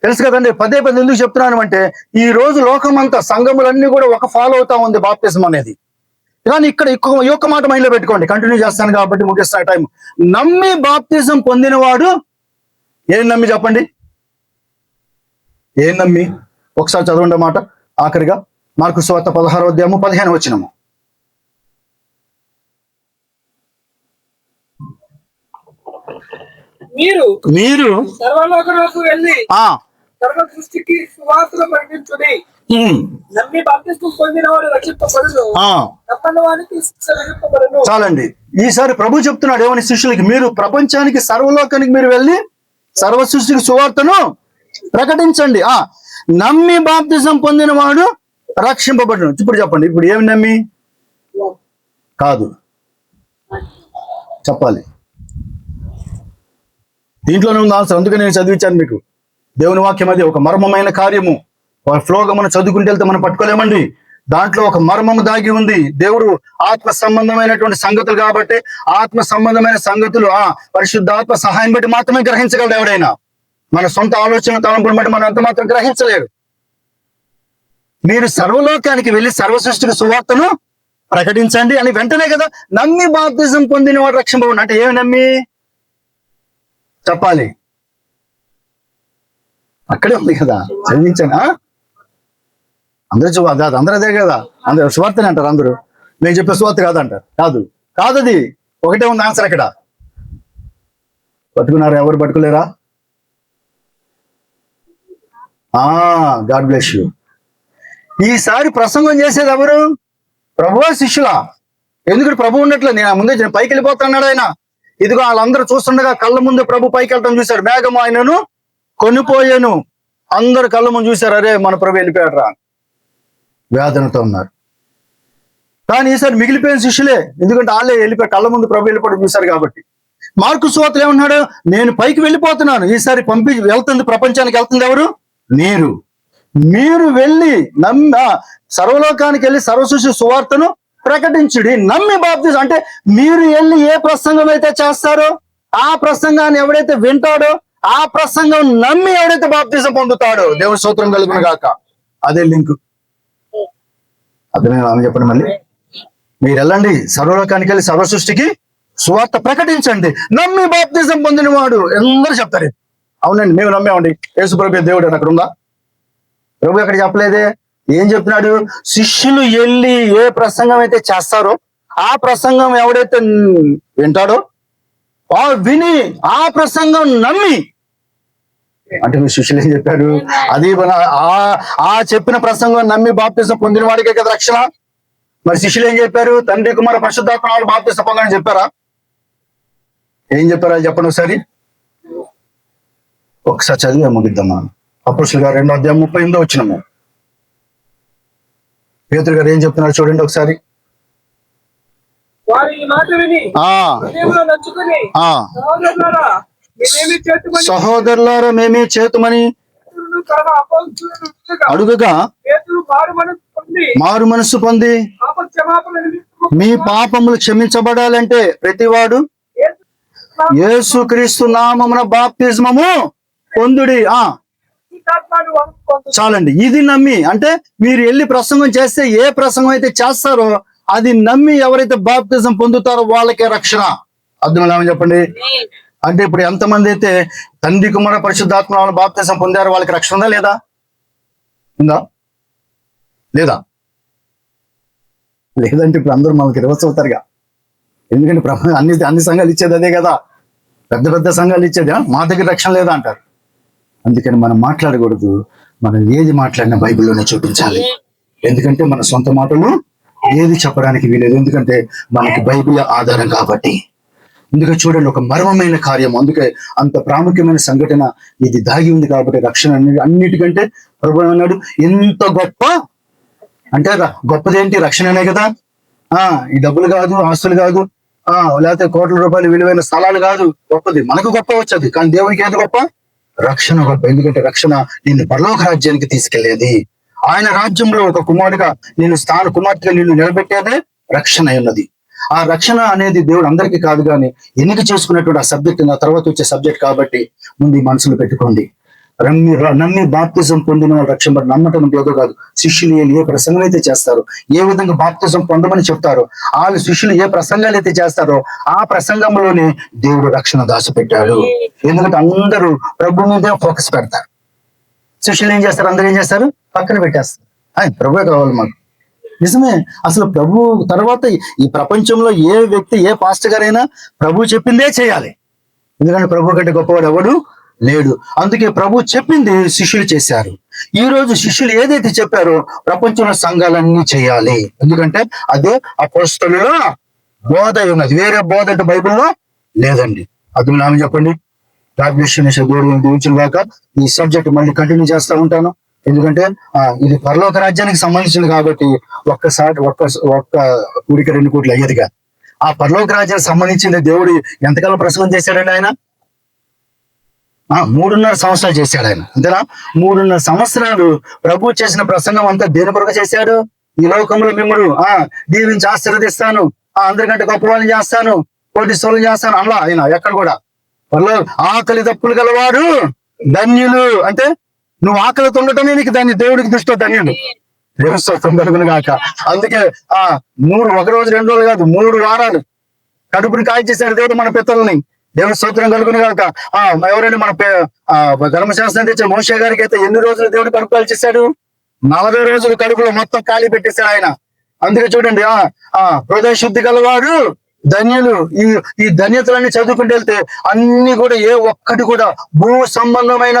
తెలుసు కదండి. పదే పదే ఎందుకు చెప్తున్నాను అంటే, ఈ రోజు లోకమంతా సంఘములన్నీ కూడా ఒక ఫాలో అవుతా ఉంది బాప్తిస్మం అనేది. కానీ ఇక్కడ ఈ యొక్క మాట మైండ్ లో పెట్టుకోండి, కంటిన్యూ చేస్తాను కాబట్టి ముగిస్తాను టైం. నమ్మి బాప్తిజం పొందినవాడు ఏం నమ్మి చెప్పండి, ఏం నమ్మి? ఒకసారి చదవండి మాట ఆఖరిగా, మార్కు సువార్త 16వ అధ్యాయము 15వ వచనము. మీరు సర్వలోకములకు వెళ్ళి సర్వ సృష్టికి సువార్తను ప్రకటించుడి. నమ్మి బాప్తిస్మం పొందినవాడు రక్షింపబడును, నమ్మని వానికి శిక్ష విధింపబడును. చాలండి. ఈసారి ప్రభు చెప్తున్నాడు ఏమని శిష్యులకి, మీరు ప్రపంచానికి సర్వలోకానికి మీరు వెళ్ళి సర్వ సృష్టికి సువార్తను ప్రకటించండి. నమ్మి బాప్తిజం పొందినవాడు రక్షింపబడును. ఇప్పుడు చెప్పండి, ఇప్పుడు ఏమి నమ్మి కాదు చెప్పాలి. దీంట్లోనే ఉంది ఆన్సర్, అందుకే నేను చదివించాను మీకు. దేవుని వాక్యం అది ఒక మర్మమైన కార్యము. ఫ్లోగా మనం చదువుకుంటే వెళ్తే మనం పట్టుకోలేమండి. దాంట్లో ఒక మర్మము దాగి ఉంది. దేవుడు ఆత్మ సంబంధమైనటువంటి సంగతులు కాబట్టి, ఆత్మ సంబంధమైన సంగతులు పరిశుద్ధాత్మ సహాయం బట్టి మాత్రమే గ్రహించగలడు ఎవడైనా. మన సొంత ఆలోచన తలంపులు బట్టి మనం ఎంత మాత్రం గ్రహించలేరు. మీరు సర్వలోకానికి వెళ్ళి సర్వ సృష్టికి సువార్తను ప్రకటించండి అని వెంటనే కదా నమ్మి బాప్తిజం పొందిన వాడు రక్షింపబడు. అంటే ఏమి నమ్మి చెప్పాలి? అక్కడే ఉంది కదా, చదివించాను. అందరూ అందరూ అదే కదా, అందరూ సువార్తనే అంటారు. అందరూ నేను చెప్పే సువార్త కాదంటారు. కాదు అది ఒకటే ఉంది ఆన్సర్. అక్కడ పట్టుకున్నారా? ఎవరు పట్టుకోలేరా? God bless you. ఈసారి ప్రసంగం చేసేది ఎవరు? ప్రభువా శిష్యులా? ఎందుకంటే ప్రభు ఉన్నట్లు నేను ముందే పైకి వెళ్ళిపోతున్నాడు ఆయన. ఇదిగో వాళ్ళందరూ చూస్తుండగా కళ్ళ ముందు ప్రభు పైకి వెళ్ళటం చూశాడు. మేఘం ఆయనను కొనిపోయాను. అందరు కళ్ళ ముందు చూశారు, అరే మన ప్రభు వెళ్ళిపోయాడు రా, వేదనతో ఉన్నారు. కానీ ఈసారి మిగిలిపోయిన శిష్యులే, ఎందుకంటే వాళ్ళే వెళ్ళిపోయి కళ్ళ ముందు ప్రభు వెళ్ళిపోవడం చూశారు కాబట్టి. మార్కు సువార్తలో ఏమన్నాడు? నేను పైకి వెళ్ళిపోతున్నాను. ఈసారి వెళ్తుంది, ప్రపంచానికి వెళ్తుంది ఎవరు? మీరు వెళ్ళి సర్వలోకానికి వెళ్ళి సర్వసృష్టి సువార్తను ప్రకటించుడి, నమ్మి బాప్తిజం. అంటే మీరు వెళ్ళి ఏ ప్రసంగం అయితే చేస్తారో ఆ ప్రసంగాన్ని ఎవడైతే వింటాడో ఆ ప్రసంగం నమ్మి ఎవడైతే బాప్తిజం పొందుతాడో దేవుని స్తోత్రం కలుగును గాక. అదే లింక్. అదే చెప్పండి మళ్ళీ. మీరు వెళ్ళండి సర్వలోకానికి వెళ్ళి సర్వ సృష్టికి సువార్త ప్రకటించండి, నమ్మి బాప్తిజం పొందిన వాడు. అందరూ చెప్తారు అవునండి మేము నమ్మామండి, యేసు ప్రభు దేవుడు అని. అక్కడ ఉందా? ప్రభు అక్కడ చెప్పలేదే. ఏం చెప్తున్నాడు? శిష్యులు వెళ్ళి ఏ ప్రసంగం అయితే చేస్తారో ఆ ప్రసంగం ఎవడైతే వింటాడో విని ఆ ప్రసంగం నమ్మి, అంటే మీ శిష్యులు ఏం చెప్పారు? అది ఆ చెప్పిన ప్రసంగం నమ్మి బాప్తిజం పొందిన వాడికే కదా రక్షణ. మరి శిష్యులు ఏం చెప్పారు? తండ్రి కుమార పరిశుద్ధాత్మ వాళ్ళు బాప్తిజం పొందని చెప్పారా? ఏం చెప్పారా చెప్పండి ఒకసారి చదివా ముగిద్దామా. అపోస్తలుల గారు 2వ అధ్యాయం 38వ వచనము. పేతురు గారు ఏం చెప్తున్నారు చూడండి ఒకసారి. సహోదరులారా మేమే చేతుమని అడుగగా మారు మనస్సు పొంది మీ పాపములు క్షమించబడాలంటే ప్రతివాడు యేసుక్రీస్తు నామమున బాప్తిస్మము పొందుడి. చాలండి. ఇది నమ్మి, అంటే మీరు వెళ్ళి ప్రసంగం చేస్తే ఏ ప్రసంగం అయితే చేస్తారో అది నమ్మి ఎవరైతే బాప్తిజం పొందుతారో వాళ్ళకే రక్షణ. అర్థం ఏమని చెప్పండి. అంటే ఇప్పుడు ఎంతమంది అయితే తండ్రి కుమార పరిశుద్ధాత్మ బాప్తిజం పొందారో వాళ్ళకి రక్షణ ఉందా లేదా? ఉందా లేదా? లేదంటే ఇప్పుడు అందరూ మనకి రివర్స్ అవుతారుగా. ఎందుకంటే అన్ని సంఘాలు ఇచ్చేది అదే కదా, పెద్ద సంఘాలు ఇచ్చేది. మా దగ్గర రక్షణ లేదా అంటారు. అందుకని మనం మాట్లాడకూడదు. మనం ఏది మాట్లాడినా బైబిల్లోనే చూపించాలి. ఎందుకంటే మన సొంత మాటలు ఏది చెప్పడానికి వీలేదు, ఎందుకంటే మనకి బైబిల్ ఆధారం కాబట్టి. అందుకే చూడండి, ఒక మర్మమైన కార్యం, అందుకే అంత ప్రాముఖ్యమైన సంఘటన ఇది దాగి ఉంది కాబట్టి రక్షణ అన్నిటికంటే ప్రభు అన్నాడు ఎంత గొప్ప అంటే గొప్పదేంటి? రక్షణనే కదా. ఈ డబ్బులు కాదు, ఆస్తులు కాదు, లేకపోతే కోట్ల రూపాయలు విలువైన స్థలాలు కాదు గొప్పది. మనకు గొప్ప వచ్చేది, కానీ దేవునికి ఏది గొప్ప? రక్షణ గొప్ప. ఎందుకంటే రక్షణ నిన్ను పరలోక రాజ్యానికి తీసుకెళ్లేది. ఆయన రాజ్యంలో ఒక కుమారుడిగా కుమార్తెగా నిన్ను నిలబెట్టేదే రక్షణ ఉన్నది. ఆ రక్షణ అనేది దేవుడు అందరికీ కాదు కానీ ఎన్నిక చేసుకున్నటువంటి ఆ సబ్జెక్ట్ నా తర్వాత వచ్చే సబ్జెక్ట్ కాబట్టి ముందు ఈ మనసులో పెట్టుకోండి. నమ్మి బాప్తిజం పొందిన వాళ్ళు రక్షణ నమ్మటం ఏదో కాదు. శిష్యులు ఏ ప్రసంగం అయితే చేస్తారో, ఏ విధంగా బాప్తిజం పొందమని చెప్తారో, వాళ్ళు శిష్యులు ఏ ప్రసంగాలు అయితే చేస్తారో ఆ ప్రసంగంలోనే దేవుడు రక్షణ దాచిపెట్టాడు. ఎందుకంటే అందరూ ప్రభు మీదే ఫోకస్ పెడతారు. శిష్యులు ఏం చేస్తారు? అందరూ ఏం చేస్తారు? పక్కన పెట్టేస్తారు. ప్రభువే కావాలి మాకు. నిజమే. అసలు ప్రభు తర్వాత ఈ ప్రపంచంలో ఏ వ్యక్తి, ఏ పాస్టర్ గారైనా ప్రభు చెప్పిందే చేయాలి. ఎందుకంటే ప్రభు కంటే గొప్పవాడు ఎవడు లేడు. అందుకే ప్రభు చెప్పింది శిష్యులు చేశారు. ఈ రోజు శిష్యులు ఏదైతే చెప్పారో ప్రపంచంలో సంఘాలన్నీ చేయాలి. ఎందుకంటే అదే అపోస్తలుల బోధ ఉన్నది. వేరే బోధ అంటే బైబిల్లో లేదండి. అది నామని చెప్పండి. దాకా ఈ సబ్జెక్ట్ మళ్ళీ కంటిన్యూ చేస్తూ ఉంటాను. ఎందుకంటే ఇది పరలోక రాజ్యానికి సంబంధించింది కాబట్టి ఒక్క కూడిక 2 కోట్లు అయ్యేదిగా. ఆ పరలోక రాజ్యానికి సంబంధించింది దేవుడు ఎంతకాలం ప్రసంగం చేశాడండి ఆయన? 3.5 సంవత్సరాలు చేశాడు ఆయన. అంతేనా? 3.5 సంవత్సరాలు ప్రభు చేసిన ప్రసంగం అంతా దేని కొరకు చేశాడు? ఈ లోకంలో మిమ్మల్ని దీవించి ఆశీర్వదిస్తాను, అందరికంటే గొప్ప వాళ్ళని చేస్తాను, కోటీశ్వరులను చేస్తాను అలా ఆయన ఎక్కడ కూడా. ఆకలి దప్పులు గలవారు ధన్యులు అంటే నువ్వు ఆకలితో ఉండటమే నీకు దేవుడికి దృష్టిలో ధన్యుడు. దేవస్థానం కలుగును గాక. అందుకే 1 రోజు 2 రోజులు కాదు 3 వారాలు కడుపుని కాల్చేశాడు దేవుడు మన పితరుల్ని. దేవుని స్తోత్రం కలుగును గాక. ఎవరైనా మన ధర్మశాస్త్రం తెచ్చే మోషే గారికి అయితే ఎన్ని రోజులు దేవుడు కడుపు కాల్చేశాడు? 40 రోజులు కడుపులో మొత్తం ఖాళీ పెట్టేశాడు ఆయన. అందుకే చూడండి, హృదయ శుద్ధి గలవారు ధన్యులు. ఈ ధన్యతలన్నీ చదువుకుంటూ వెళ్తే అన్ని కూడా ఏ ఒక్కటి కూడా భూ సంబంధమైన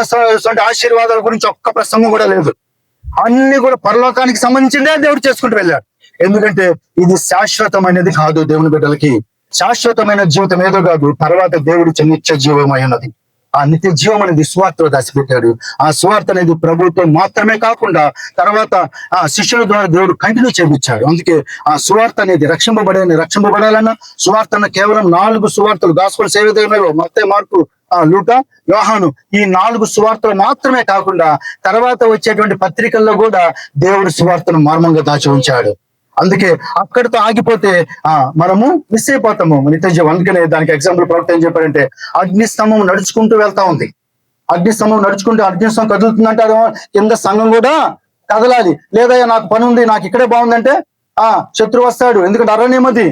ఆశీర్వాదాల గురించి ఒక్క ప్రసంగం కూడా లేదు. అన్ని కూడా పరలోకానికి సంబంధించిందే దేవుడు చేసుకుంటూ వెళ్ళాడు. ఎందుకంటే ఇది శాశ్వతమైనది కాదు. దేవుని బిడ్డలకి శాశ్వతమైన జీవితం ఏదో కాదు, తర్వాత దేవుడు నిత్య జీవమైనది. ఆ నిత్య జీవం అనేది సువార్తలో దాచిపెట్టాడు. ఆ సువార్త అనేది ప్రభుత్వం మాత్రమే కాకుండా తర్వాత ఆ శిష్యుల ద్వారా దేవుడు కంటిన్యూ చేయించాడు. అందుకే ఆ సువార్త అనేది రక్షింపబడాలన్నా సువార్త కేవలం 4 సువార్తలు, గాస్పెల్ సేవలో మత్తయి, మార్కు, లూకా, యోహాను, ఈ 4 సువార్తలు మాత్రమే కాకుండా తర్వాత వచ్చేటువంటి పత్రికల్లో కూడా దేవుడు సువార్తను మర్మంగా దాచి ఉంచాడు. అందుకే అక్కడితో ఆగిపోతే మనము మిస్ అయిపోతాము నిత్య జీవం. అందుకనే దానికి ఎగ్జాంపుల్ ప్రవక్త ఏం చెప్పారంటే, అగ్నిస్తంభం నడుచుకుంటూ వెళ్తా ఉంది. అగ్నిస్తంభం నడుచుకుంటూ అగ్నిస్తంభం కదులుతుందంటే అది కింద సంఘం కూడా కదలాలి. లేదా నాకు పని ఉంది, నాకు ఇక్కడే బాగుందంటే శత్రువు వస్తాడు. ఎందుకంటే అరణ్యమది,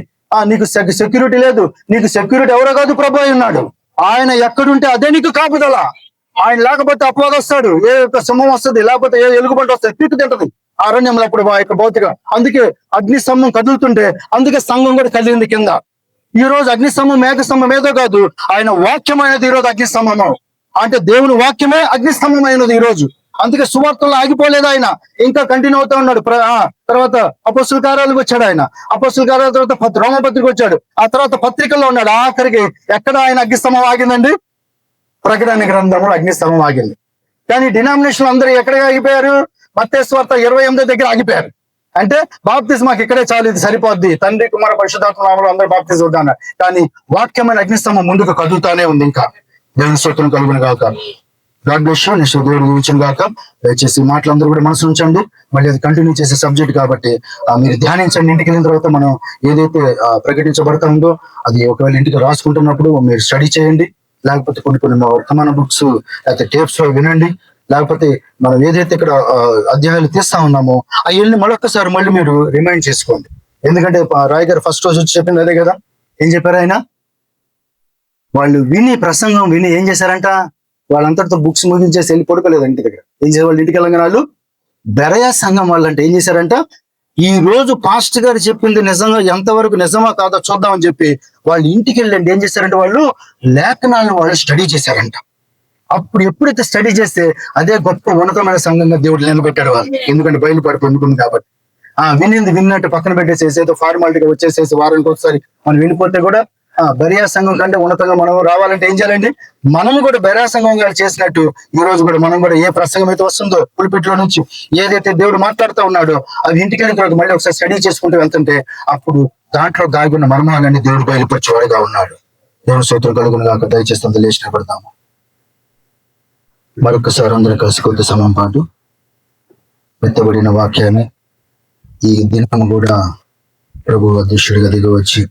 నీకు సెక్యూరిటీ లేదు. నీకు సెక్యూరిటీ ఎవరో కాదు, ప్రభు అయి ఉన్నాడు. ఆయన ఎక్కడుంటే అదే నీకు కాపుదల. ఆయన లేకపోతే అపవాదం వస్తాడు, ఏ సింహం వస్తుంది, లేకపోతే ఏ ఎలుగుబంటి వస్తుంది, పీకు తింటది అరణ్యంలో అప్పుడు భౌతిక. అందుకే అగ్నిస్తంభం కదులుతుంటే అందుకే సంఘం కూడా కదిలింది కింద. ఈ రోజు అగ్నిస్తంభం మేఘస్తంభం ఏదో కాదు, ఆయన వాక్యం అయినది ఈ రోజు అగ్నిస్తంభము. అంటే దేవుని వాక్యమే అగ్నిస్తంభం అయినది ఈ రోజు. అందుకే సువార్తల్లో ఆగిపోలేదు ఆయన, ఇంకా కంటిన్యూ అవుతా ఉన్నాడు. తర్వాత అపొస్తలుల కార్యాలకు వచ్చాడు ఆయన. అపొస్తలుల కార్యాల తర్వాత రోమపత్రిక వచ్చాడు. ఆ తర్వాత పత్రికల్లో ఉన్నాడు. ఆఖరికి ఎక్కడ ఆయన అగ్నిస్తంభం ఆగిందండి? ప్రకటన గ్రంథంలో అగ్నిస్తంభం ఆగింది. కానీ డినామినేషన్ అందరూ ఎక్కడ ఆగిపోయారు? మత్తయి సువార్త 28 దగ్గర ఆగిపోయారు. అంటే బాప్తిజం మాకు ఇక్కడే చాలు, ఇది సరిపోద్ది, తండ్రి కుమార పరిశుద్ధాత్మ నామములో అందరూ బాప్తిజం అవుతారు. కానీ వాక్యమైన అగ్నిస్తంభం ముందుకు కదులుతానే ఉంది. ఇంకా దేవుని స్తోత్రం కలుగును గాక. God bless you. నిశ్చయ దేవుడు దీవించును గాక. దయచేసి మాటలందరూ కూడా మనసు ఉంచండి. మళ్ళీ అది కంటిన్యూ చేసే సబ్జెక్ట్ కాబట్టి మీరు ధ్యానించండి. ఇంటికి వెళ్ళిన తర్వాత మనం ఏదైతే ప్రకటించబడతా ఉందో అది ఒకవేళ ఇంటికి రాసుకుంటున్నప్పుడు మీరు స్టడీ చేయండి. లేకపోతే కొన్ని వర్తమాన బుక్స్ లేకపోతే టేప్స్ వినండి. లేకపోతే మనం ఏదైతే ఇక్కడ అధ్యాయాలు తీస్తా ఉన్నామో అవన్నీ మరొకసారి మళ్ళీ మీరు రిమైండ్ చేసుకోండి. ఎందుకంటే రాయ్ గారు ఫస్ట్ రోజు వచ్చి చెప్పింది అదే కదా. ఏం చెప్పారు ఆయన? వాళ్ళు ప్రసంగం విని ఏం చేశారంట? వాళ్ళంతటితో బుక్స్ ముగించేసి వెళ్ళి పడుకోలేదు ఇంటి దగ్గర. ఏం చేసే వాళ్ళు ఇంటికి వెళ్ళగానే వాళ్ళు బెరయా సంఘం వాళ్ళంటే ఏం చేశారంట? ఈ రోజు పాస్టర్ గారు చెప్పింది నిజంగా ఎంతవరకు నిజమా కాదో చూద్దామని చెప్పి వాళ్ళు ఇంటికి వెళ్ళండి ఏం చేశారంటే వాళ్ళు లేఖనాలను వాళ్ళు స్టడీ చేశారంట. అప్పుడు ఎప్పుడైతే స్టడీ చేస్తే అదే గొప్ప ఉన్నతమైన సంఘంగా దేవుడు నిలబెట్టాడు వాళ్ళు. ఎందుకంటే బయలుపడి పొందుకుంది కాబట్టి. విన్నట్టు పక్కన పెట్టేసేసి ఏదో ఫార్మాలిటీగా వచ్చేసేసి వారానికి ఒకసారి మనం వినిపోతే కూడా బెరయా సంఘం కంటే ఉన్నతంగా మనం రావాలంటే ఏం చేయాలండి? మనము కూడా బెరయా సంఘం గారు చేసినట్టు ఈ రోజు కూడా మనం కూడా ఏ ప్రసంగం అయితే వస్తుందో పులిపిట్లో నుంచి ఏదైతే దేవుడు మాట్లాడుతూ ఉన్నాడో అవి ఇంటికి వెళ్ళిన తర్వాత మళ్ళీ ఒకసారి స్టడీ చేసుకుంటూ వెళ్తుంటే అప్పుడు దాంట్లో దాగున్న మర్మాలన్నీ దేవుడు బయలుపరిచేవాడుగా ఉన్నాడు. దేవుని స్తోత్రం కలుగును గాక. దయచేసి అంత లేచిన పడతాము. మరొకసారి అందరూ కలిసి కొద్ది సమయం పాటు ఎత్తబడిన వాక్యాన్ని ఈ దినము కూడా ప్రభు అధ్యక్షుడిగా దిగి వచ్చి